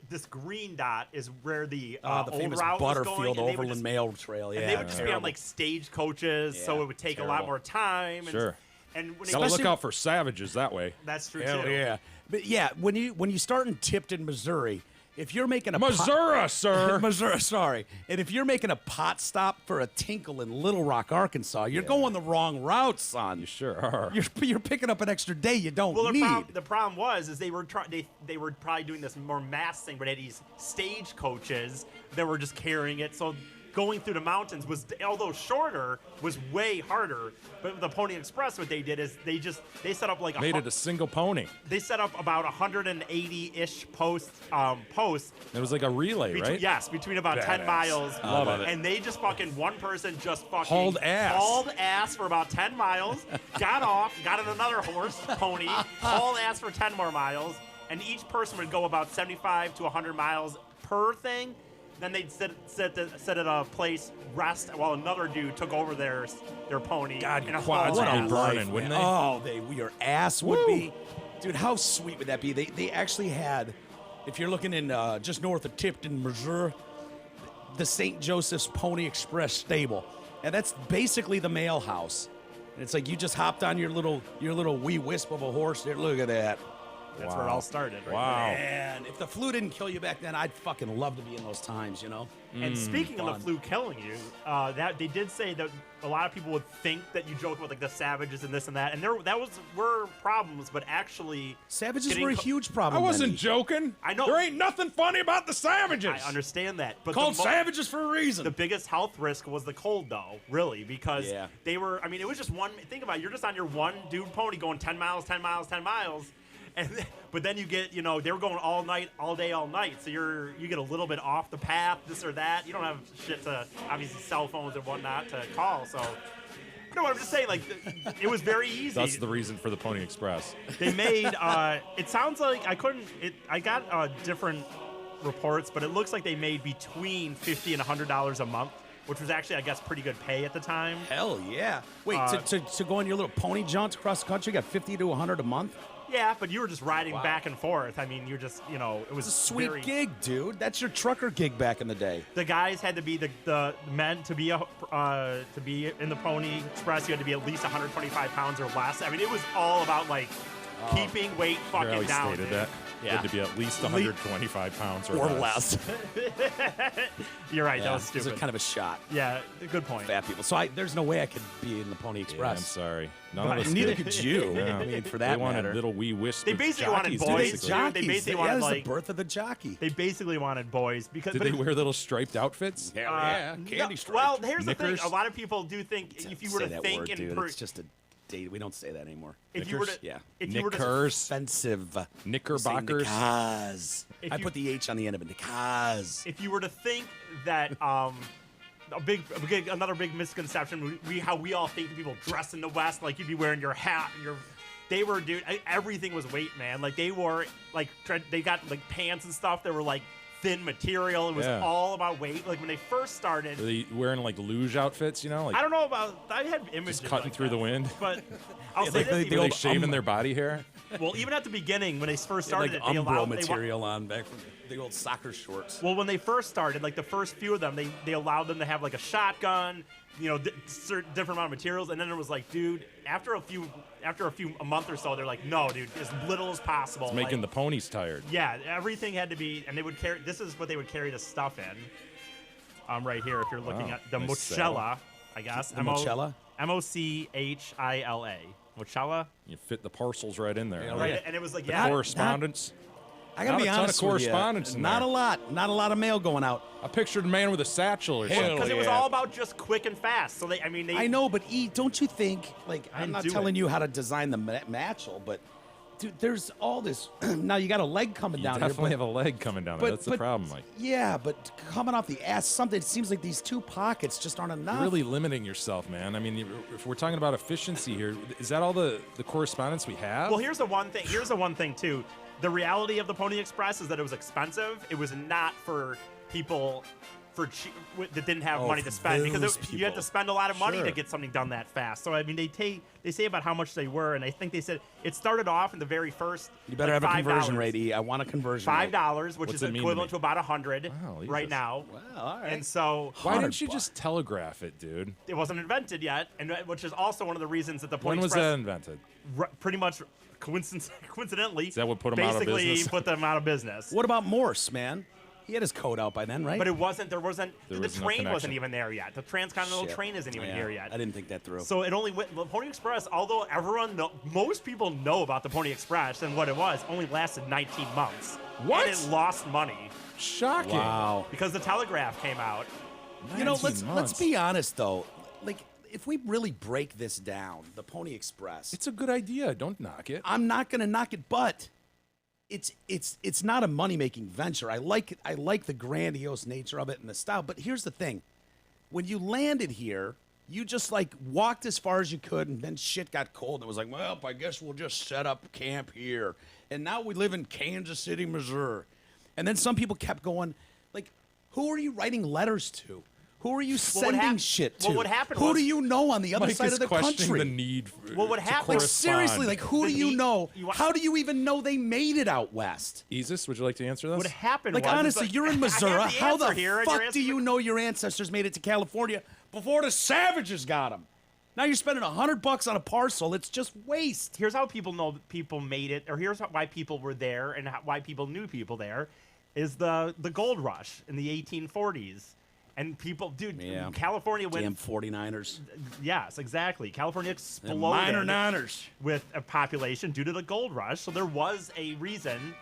this green dot is where the The old famous route was going, Butterfield and they would Overland just- Mail Trail. Yeah, And they would just be on terrible. like stagecoaches, so Yeah, it would take a terrible. lot more time. And, Sure. And when Gotta it, look out for savages that way. that's true Hell too. yeah. But yeah, when you start in Tipton, Missouri, if you're making a Missouri, sir. Missouri, sorry. And if you're making a pot stop for a tinkle in Little Rock, Arkansas, you're going the wrong route, son. You sure are. You're picking up an extra day you don't Well, need. the problem was they were they were probably doing this more mass thing, but had these stagecoaches that were just carrying it. So going through the mountains was, although shorter, was way harder. But with the Pony Express, what they did is they set up like Made it a single pony. they set up about 180-ish posts. It was like a relay, right? Yes, between about 10 Badass. miles. Love it. And they just fucking, one person just fucking Hauled ass. for about 10 miles, got off, got in another horse, pony, hauled ass for 10 more miles, and each person would go about 75 to 100 miles per thing. Then they'd sit at a place, rest, while another dude took over their pony. God, and your hauled quads would ass. be burning, wouldn't they? Oh, your ass would be. Dude, how sweet would that be? They actually had, if you're looking in just north of Tipton, Missouri, the St. Joseph's Pony Express stable. And that's basically the mail house. And it's like you just hopped on your little wee wisp of a horse there. Look at that. That's where it all started. Right Wow. Man, if the flu didn't kill you back then, I'd fucking love to be in those times, you know? And speaking of the flu killing you, that they did say that a lot of people would think that you joke about like the savages and this and that, and were problems, but actually Savages getting were a huge problem. I wasn't Benny. joking. I know. There ain't nothing funny about the savages. I understand that, but Called the savages for a reason. the biggest health risk was the cold, though, really, because Yeah. they were. I mean, it was just one. Think about it, you're just on your one dude pony going 10 miles, 10 miles, 10 miles. But then you get, they were going all night, all day, all night. So you get a little bit off the path, this or that. You don't have shit to, obviously, cell phones and whatnot to call. So, no, I'm just saying, like, it was very easy. That's the reason for the Pony Express. They made, it sounds like I got different reports, but it looks like they made between $50 and $100 a month, which was actually, I guess, pretty good pay at the time. Hell yeah. Wait, to go on your little pony jaunts across the country, you got $50 to $100 a month? Yeah, but you were just riding back and forth. I mean, you're just, it was It's a sweet very, gig, dude. That's your trucker gig back in the day. The guys had to be the men to be in the Pony Express. You had to be at least 125 pounds or less. I mean, it was all about like keeping weight Here fucking how he down. stated Dude. that. You had to be at least 125 pounds or less. You're right. Yeah, That was it's stupid. kind of a shot. Yeah, good point. Fat people. So there's no way I could be in the Pony Yeah, I'm Express. sorry. None of us Neither did. could you. Yeah. I mean, for They that wanted matter. little wee wisp. They basically wanted jockeys, boys, basically. dude. They basically wanted, that was like- the birth of the jockey. They basically wanted boys because Did but they it- wear little striped outfits? Hell no, candy stripes. well, here's the Knickers? thing. A lot of people do think if you were Say to that think word, in dude. per- It's just a date. We don't say that anymore. if you were to Yeah. if you were to Knickers? Offensive. Knickerbockers? Cause. If I you- put the H on the end of it. Cause. if you were to think that another big misconception how we all think people dress in the West, like you'd be wearing your hat and everything was weight, man. Like they wore they got like pants and stuff that were like thin material. It was Yeah. all about weight. Like when they first started, Were they wearing like luge outfits? Like I don't know about. I had images just cutting like through that. the wind. But I'll say this, Were even- they shaving their body hair? well, even at the beginning when they first Like started, Umbro material on back from the old soccer shorts. Well, when they first started, like the first few of them, they allowed them to have like a shotgun, certain different amount of materials, and then it was like, dude, after a month or so, they're like, no, dude, as little as possible. It's making like, the ponies tired. yeah, everything had to be, and they would carry. This is what they would carry the stuff in. Right here, if you're looking Wow, at the nice mochella, I guess. The mochella? Mochilla. Mochella. You fit the parcels right in there. Yeah, Right, yeah. and it was like, The yeah, correspondence. I gotta Not be a ton of honest with correspondence you. in Not there. a lot. Not a lot of mail going out. I pictured a man with a satchel or something. because it was all about just quick and fast. So they. I know, but don't you think, like, I'm not do telling it. you how to design the matchel, but, dude, there's all this. Now, you got a leg coming You down definitely here. have a leg coming down there. That's the problem, Mike. Yeah, but coming off the ass, it seems like these two pockets just aren't enough. You're really limiting yourself, man. I mean, if we're talking about efficiency here, is that all the correspondence we have? Well, here's the one thing too. The reality of the Pony Express is that it was expensive. It was not for people that didn't have money to spend because those you had to people. spend a lot of money Sure. to get something done that fast. So I mean, they say about how much they were, and I think they said it started off in the very first. You better like, have a conversion $5. rate, E. I want a conversion rate. $5, which What's is it mean to equivalent me? to about 100 Wow, right Jesus. now. Well, all right. And so Why didn't $100 you just telegraph it, dude? it wasn't invented yet, and which is also one of the reasons that the Pony When was Express that invented? pretty much coincidentally Is that what put 'em out of basically business? put them out of business. What about Morse, man? He had his code out by then, right? But there wasn't, There the was no train wasn't connection. even there yet. The transcontinental Shit. train isn't even Yeah, here yet. I didn't think that through. So it only went, the Pony Express, although most people know about the Pony Express and what it was, only lasted 19 months. What? And it lost money Shocking. wow. because the telegraph came out. You know, 19 let's months. be honest though. Like, if we really break this down, the Pony Express, It's a good idea. Don't knock it. I'm not gonna knock it, but it's not a money making venture. I like the grandiose nature of it and the style. But here's the thing: when you landed here, you just like walked as far as you could, and then shit got cold. And it was like, well, I guess we'll just set up camp here. And now we live in Kansas City, Missouri. And then some people kept going, like, who are you writing letters to? Who are you sending hap- shit to? well, what happened Who was- do you know on the other Mike side is of the questioning country? the need for, Well, what to happened- Like, correspond. seriously, like, who The do you need- know? you want- How do you even know they made it out west? Isis, would you like to answer this? What happened Like, was, honestly, it's you're in I have Missouri. the How the answer here, and you're fuck do asking you me- know your ancestors made it to California before the savages got them? Now you're spending $100 on a parcel. It's just waste. Here's how people know that people made it, or here's why people were there and why people knew people there, is the gold rush in the 1840s. And people, dude, Yeah. California went. Damn 49ers. Yes, exactly. California exploded Minor niners. with a population due to the gold rush. So there was a reason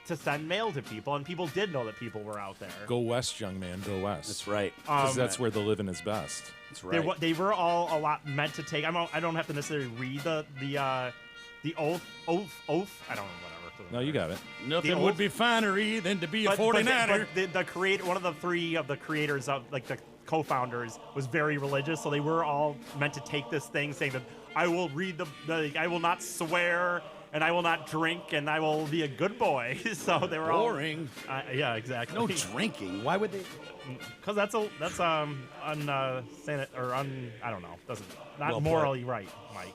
to send mail to people, and people did know that people were out there. Go west, young man. Go west. That's right. 'Cause that's where the living is best. That's right. They were all a lot meant to take. I don't have to necessarily read the oath. I don't know, whatever. No, you got it. Nothing old- would be finery than to be a 49er. But the creator, one of the three of the creators of, like, the co-founders, was very religious, so they were all meant to take this thing, saying that I will read I will not swear, and I will not drink, and I will be a good boy. So they were Boring. all yeah, exactly. No drinking. Why would they? Because that's I don't know, doesn't not Well put. morally right, Mike.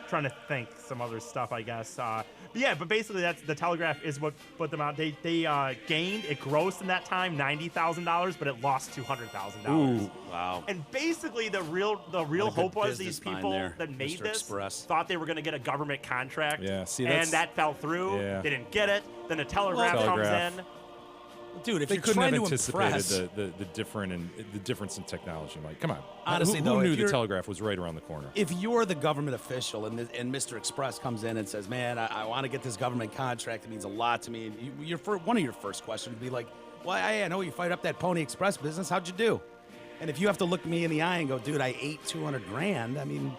Trying to think some other stuff, I guess. But basically, that's the Telegraph is what put them out. They gained, it grossed in that time $90,000, but it lost $200,000. Wow. And basically, the real What a good hope was these business mind people there, that made Mr. this Express. thought they were going to get a government contract. Yeah, see, and that's- that fell through. Yeah. They didn't get it. Then the Telegraph Telegraph. comes in. Dude, if They you're couldn't trying have to anticipated impress, the difference in technology. Like, come on. Honestly, who though, knew if the you're- telegraph was right around the corner? if you're the government official and Mr. Express comes in and says, "Man, I want to get this government contract. It means a lot to me," and one of your first questions would be like, "Well, I know you fired up that Pony Express business. How'd you do?" And if you have to look me in the eye and go, "Dude, I ate 200 grand," I mean,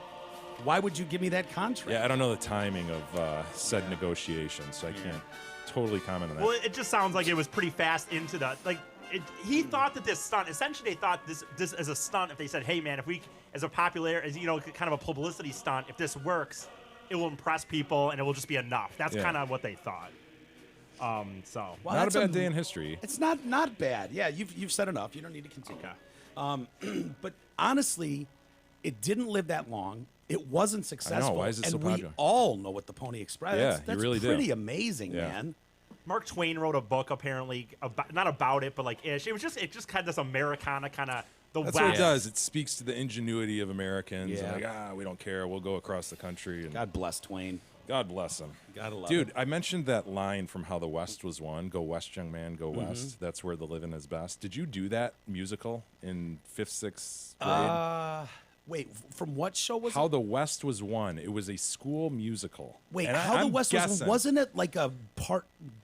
why would you give me that contract? Yeah, I don't know the timing of said negotiations, so I can't totally comment on that. Well, it just sounds like it was pretty fast into the he thought that this stunt. Essentially, they thought this as a stunt. If they said, "Hey, man, if we as a popular, as kind of a publicity stunt, if this works, it will impress people and it will just be enough." That's Yeah. kind of what they thought. So Well, Not a that's bad day in history. It's not bad. Yeah, you've said enough. You don't need to continue. Okay. But honestly, it didn't live that long. It wasn't successful. Why is it and so we popular? all know what the Pony Express. Yeah, that's, you that's really do. pretty amazing, Yeah. man. Mark Twain wrote a book apparently not about it, but like ish. It just kind of this Americana kind of the That's West. what it does. It speaks to the ingenuity of Americans. Yeah. Like, we don't care. We'll go across the country. And God bless Twain. God bless him. Gotta love Dude, it. I mentioned that line from How the West Was Won. Go west, young man, go west. That's where the living is best. Did you do that musical in 5th, 6th grade? Wait, from what show was How it? the West Was Won. It was a school musical. Wait, And How the I'm West guessing- wasn't it like a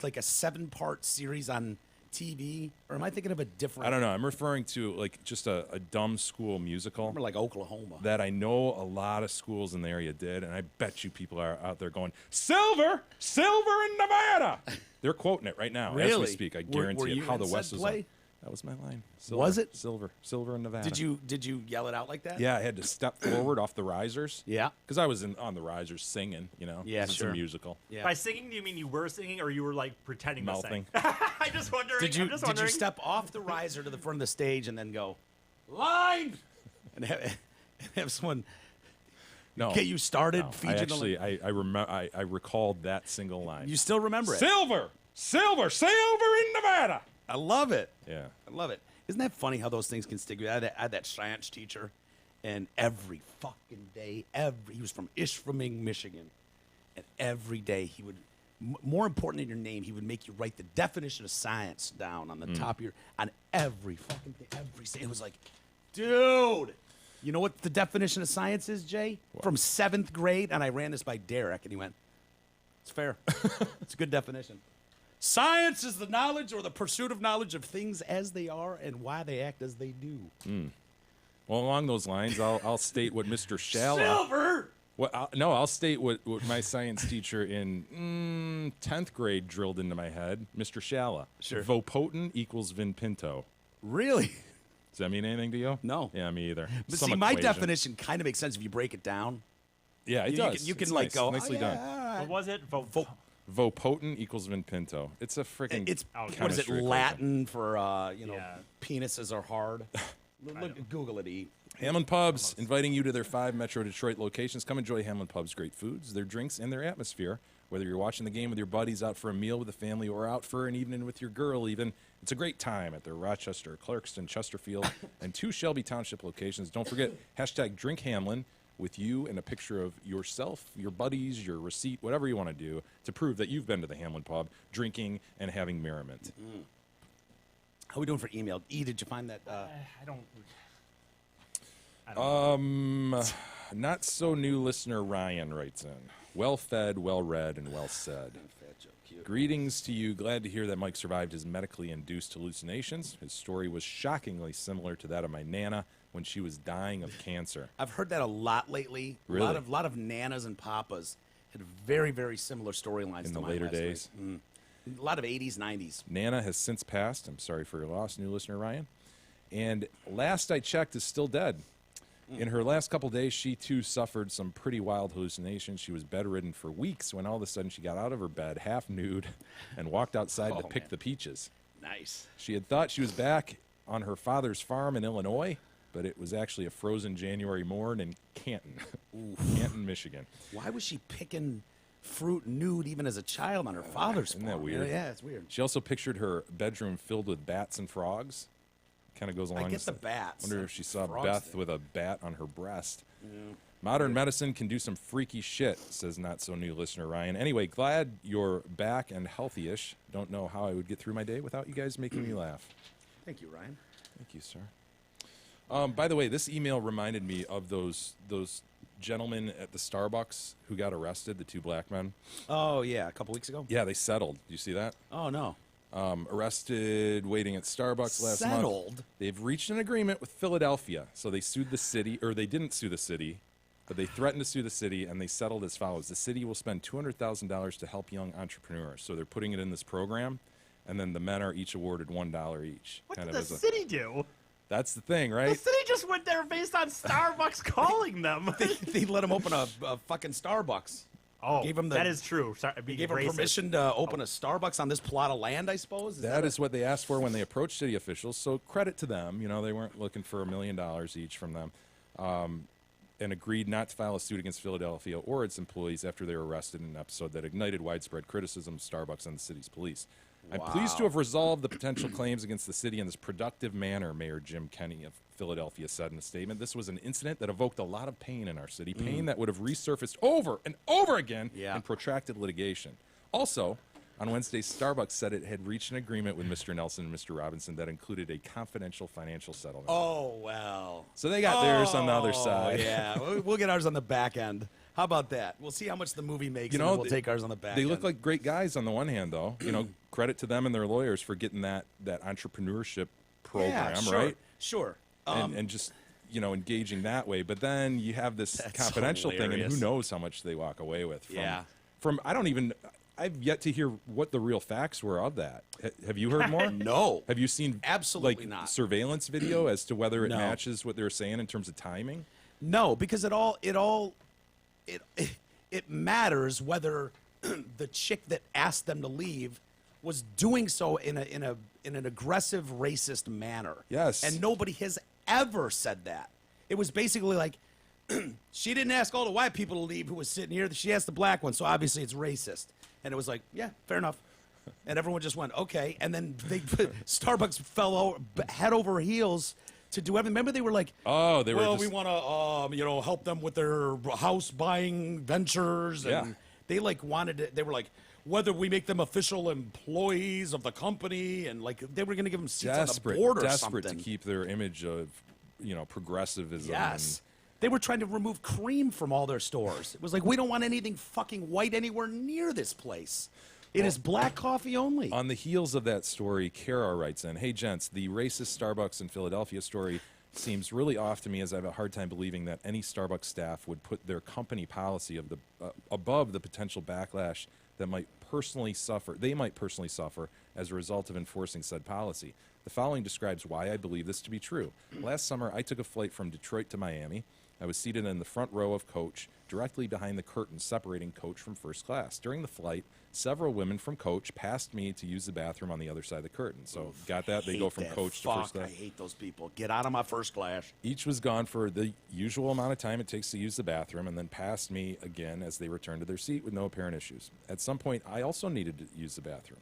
7-part series on TV? Or am I thinking of a different? I don't know. I'm referring to like just a dumb school musical Remember, like Oklahoma. that I know a lot of schools in the area did, and I bet you people are out there going, Silver in Nevada. They're quoting it right now as we Really? speak. I Were guarantee you it. How in the said West Was play? Won. That was my line. Silver, Was it? Silver in Nevada. Did you yell it out like that? Yeah, I had to step forward off the risers. Yeah. Because I was on the risers singing, you know. Yeah, 'cause sure. It's a musical. Yeah. By singing, do you mean you were singing, or you were like pretending Mouthing. to sing? I just wondering. Did you I'm just did you wondering. step off the riser to the front of the stage and then go line and have someone No. get you started? No, feed I you the actually, line? I recalled that single line. You still remember it? Silver in Nevada. I love it. Yeah. I love it. Isn't that funny how those things can stick with you? I had that science teacher, and every fucking day, he was from Ishpeming, Michigan, and every day he would, more important than your name, he would make you write the definition of science down on the top of on every fucking thing, it was like, dude, you know what the definition of science is, Jay? From 7th grade, and I ran this by Derek, and he went, it's fair. It's a good definition. Science is the knowledge or the pursuit of knowledge of things as they are and why they act as they do. Well, along those lines, I'll state what Mr. Shalla. Silver! I'll state what my science teacher in 10th grade drilled into my head. Mr. Shalla. Sure. Vopotent equals Vin Pinto. Really? Does that mean anything to you? No. Yeah, me either. But Some see, my equation. definition kind of makes sense if you break it down. Yeah, it You does. can, you can It's like nice. go, nicely oh, yeah, done. all right. What was it? Vopotent equals Vin Pinto. It's a freaking. It's Oh, what is it? chemistry equation. Latin for Yeah. penises are hard. Look, Google it. E. Hamlin Pubs inviting you to their 5 Metro Detroit locations. Come enjoy Hamlin Pubs' great foods, their drinks, and their atmosphere Whether you're watching the game with your buddies, out for a meal with the family, or out for an evening with your girl even, it's a great time at their Rochester, Clarkston, Chesterfield, and 2 Shelby Township locations. Don't forget, hashtag #DrinkHamlin with you and a picture of yourself, your buddies, your receipt, whatever you want to do to prove that you've been to the Hamlin Pub drinking and having merriment. How are we doing for email? Did you find that? I don't. Not so new listener Ryan writes in. Well fed, well read, and well said. Fat joke, cute. Greetings to you. Glad to hear that Mike survived his medically induced hallucinations. His story was shockingly similar to that of my Nana when she was dying of cancer. I've heard that a lot lately. Really? A lot of nanas and papas had very, very similar storylines In to the mine later last days? week. A lot of 80s, 90s. Nana has since passed. I'm sorry for your loss, new listener Ryan. And last I checked, is still dead. In her last couple days, she too suffered some pretty wild hallucinations. She was bedridden for weeks when all of a sudden she got out of her bed, half nude, and walked outside to pick the peaches. Nice. She had thought she was back on her father's farm in Illinois, but it was actually a frozen January morn in Canton, Canton, Michigan. Why was she picking fruit nude even as a child on her father's farm? Isn't that weird? Yeah, it's weird. She also pictured her bedroom filled with bats and frogs. Kind of goes along. I get with the bats. Wonder if she saw Frogs Beth thing. with a bat on her breast. Modern medicine can do some freaky shit, says not so new listener Ryan. Anyway, glad you're back and healthy-ish. Don't know how I would get through my day without you guys making me laugh. Thank you, Ryan. Thank you, sir. By the way, this email reminded me of those gentlemen at the Starbucks who got arrested, the 2 black men. Oh, yeah, a couple weeks ago? Yeah, they settled. Did you see that? Oh, no. Arrested, waiting at Starbucks last month. Settled? They've reached an agreement with Philadelphia. So they sued the city, or they didn't sue the city, but they threatened to sue the city, and they settled as follows. The city will spend $200,000 to help young entrepreneurs. So they're putting it in this program, and then the men are each awarded $1 each. What kind did of the as a- city do? That's the thing, The right? city just went there based on Starbucks calling them. They let him open a fucking Starbucks. Oh, Gave him that is true. Sorry, being Gave him racist. permission to open a Starbucks on this plot of land, I suppose? That is what they asked for when they approached city officials. So credit to them. You know, they weren't looking for $1 million each from them. And agreed not to file a suit against Philadelphia or its employees after they were arrested in an episode that ignited widespread criticism of Starbucks and the city's police. I'm pleased to have resolved the potential claims against the city in this productive manner, Mayor Jim Kenney of Philadelphia said in a statement. This was an incident that evoked a lot of pain in our city, pain that would have resurfaced over and over again in protracted litigation. Also, on Wednesday, Starbucks said it had reached an agreement with Mr. Nelson and Mr. Robinson that included a confidential financial settlement. Oh, well. So they got theirs on the other side. Yeah, we'll get ours on the back end. How about that? We'll see how much the movie makes, You and know, then we'll take ours on the back They end. look like great guys on the one hand, though. You know, credit to them and their lawyers for getting that entrepreneurship program, yeah, sure, right? Sure. And just, you know, engaging that way. But then you have this confidential thing, and who hilarious. knows how much they walk away with. Yeah. I've yet to hear what the real facts were of that. Have you heard more? No. Have you seen Absolutely like not. surveillance video as to whether it No. matches what they're saying in terms of timing? No, because it matters whether the chick that asked them to leave was doing so in an aggressive, racist manner. Yes. And nobody has ever said that. It was basically like, she didn't ask all the white people to leave who was sitting here. She asked the black one, so obviously it's racist. And it was like, yeah, fair enough. And everyone just went, okay. And then Starbucks fell head over heels to do everything. Remember, they were like, Oh, they were well, just- we want to, help them with their house buying ventures. And Yeah. they wanted it. They were like, whether we make them official employees of the company, and like they were going to give them seats on the board or desperate something. to keep their image of, progressivism. Yes. They were trying to remove cream from all their stores. It was like, we don't want anything fucking white anywhere near this place. It is black coffee only. On the heels of that story, Kara writes in, hey, gents, the racist Starbucks in Philadelphia story seems really off to me, as I have a hard time believing that any Starbucks staff would put their company policy above the potential backlash that they might personally suffer as a result of enforcing said policy. The following describes why I believe this to be true. Last summer, I took a flight from Detroit to Miami. I was seated in the front row of coach, directly behind the curtain separating coach from first class. During the flight, several women from coach passed me to use the bathroom on the other side of the curtain. So, got that? They go from coach to first class. I hate those people. Get out of my first class. Each was gone for the usual amount of time it takes to use the bathroom and then passed me again as they returned to their seat with no apparent issues. At some point, I also needed to use the bathroom.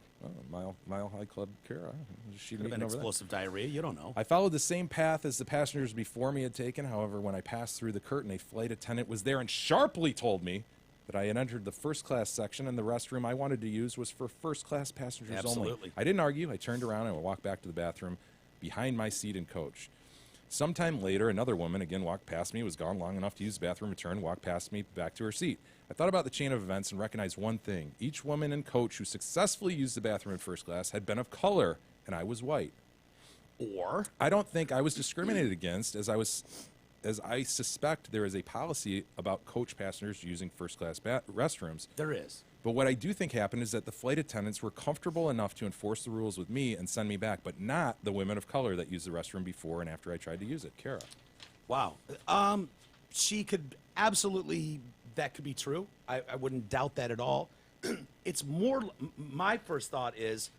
Oh, Mile High Club Kara. She Could have been explosive diarrhea. You don't know. I followed the same path as the passengers before me had taken. However, when I passed through the curtain, a flight attendant was there and sharply told me that I had entered the first class section and the restroom I wanted to use was for first class passengers only. Absolutely. I didn't argue. I turned around and walked back to the bathroom behind my seat in coach. Sometime later, another woman again walked past me, was gone long enough to use the bathroom, returned, walked past me back to her seat. I thought about the chain of events and recognized one thing. Each woman in coach who successfully used the bathroom in first class had been of color, and I was white. Or I don't think I was discriminated against, as I suspect there is a policy about coach passengers using first class restrooms. there is. But what I do think happened is that the flight attendants were comfortable enough to enforce the rules with me and send me back, but not the women of color that used the restroom before and after I tried to use it. Kara. Wow. She could absolutely, that could be true. I wouldn't doubt that at all. It's more, my first thought is,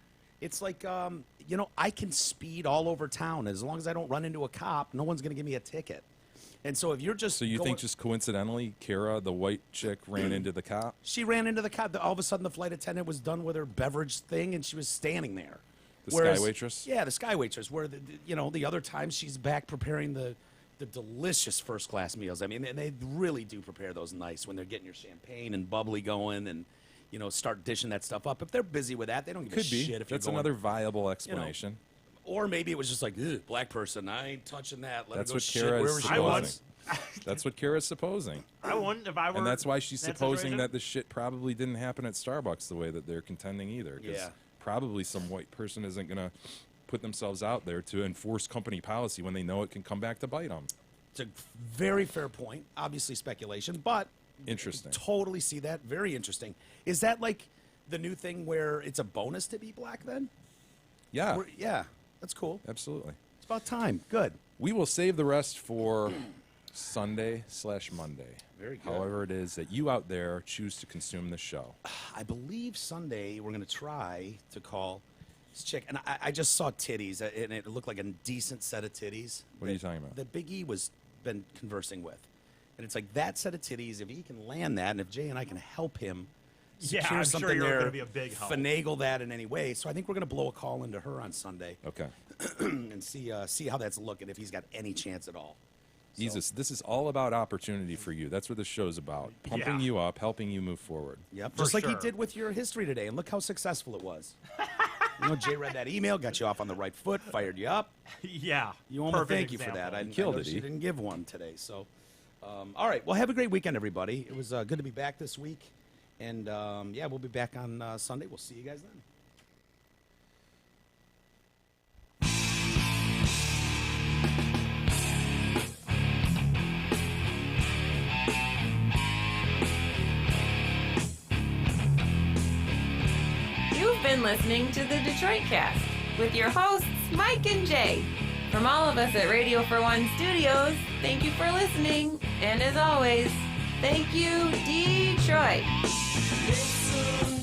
it's like, I can speed all over town. As long as I don't run into a cop, no one's going to give me a ticket. And so if you're just So you think just coincidentally, Kara, the white chick, ran into the cop? She ran into the cop. All of a sudden, the flight attendant was done with her beverage thing, and she was standing there. The sky waitress? Yeah, the sky waitress. Where the other times she's back preparing the delicious first class meals. I mean, and they really do prepare those nice when they're getting your champagne and bubbly going, and start dishing that stuff up. If they're busy with that, they don't give a Could be. shit. If That's you're going, another viable explanation. Or maybe it was just like, ugh, black person. I ain't touching that. Let That's her go what shit Kara wherever is she supposing. wants. That's what Kara's supposing. I wouldn't if I were. And that's why she's in that supposing situation. that the shit probably didn't happen at Starbucks the way that they're contending either. 'Cause Yeah. probably some white person isn't going to put themselves out there to enforce company policy when they know it can come back to bite them. It's a very fair point. Obviously speculation, but Interesting. totally see that. Very interesting. Is that like the new thing where it's a bonus to be black then? Yeah, Yeah, that's cool. absolutely. It's about time. Good. We will save the rest for Sunday/Monday. Very good. However it is that you out there choose to consume the show. I believe Sunday we're going to try to call this chick. And I just saw titties, and it looked like a decent set of titties. What are you talking about? That Big E was been conversing with. And it's like that set of titties, if he can land that, and if Jay and I can help him Yeah, secure I'm sure something you're there, gonna be a big help. finagle that in any way. So I think we're going to blow a call into her on Sunday Okay. and see how that's looking, if he's got any chance at all. Jesus, this is all about opportunity for you. That's what this show's about. Pumping Yeah. you up, helping you move forward. Yep, For just like he sure. did with your history today, and look how successful it was. Jay read that email, got you off on the right foot, fired you up. Yeah. You want to perfect thank you for that. example. I Killed noticed it, you E. didn't give one today. So, all right. Well, have a great weekend, everybody. It was good to be back this week. And, we'll be back on Sunday. We'll see you guys then. You've been listening to the Detroit Cast with your hosts, Mike and Jay. From all of us at Radio for One Studios, thank you for listening. And as always, thank you, Detroit. Listen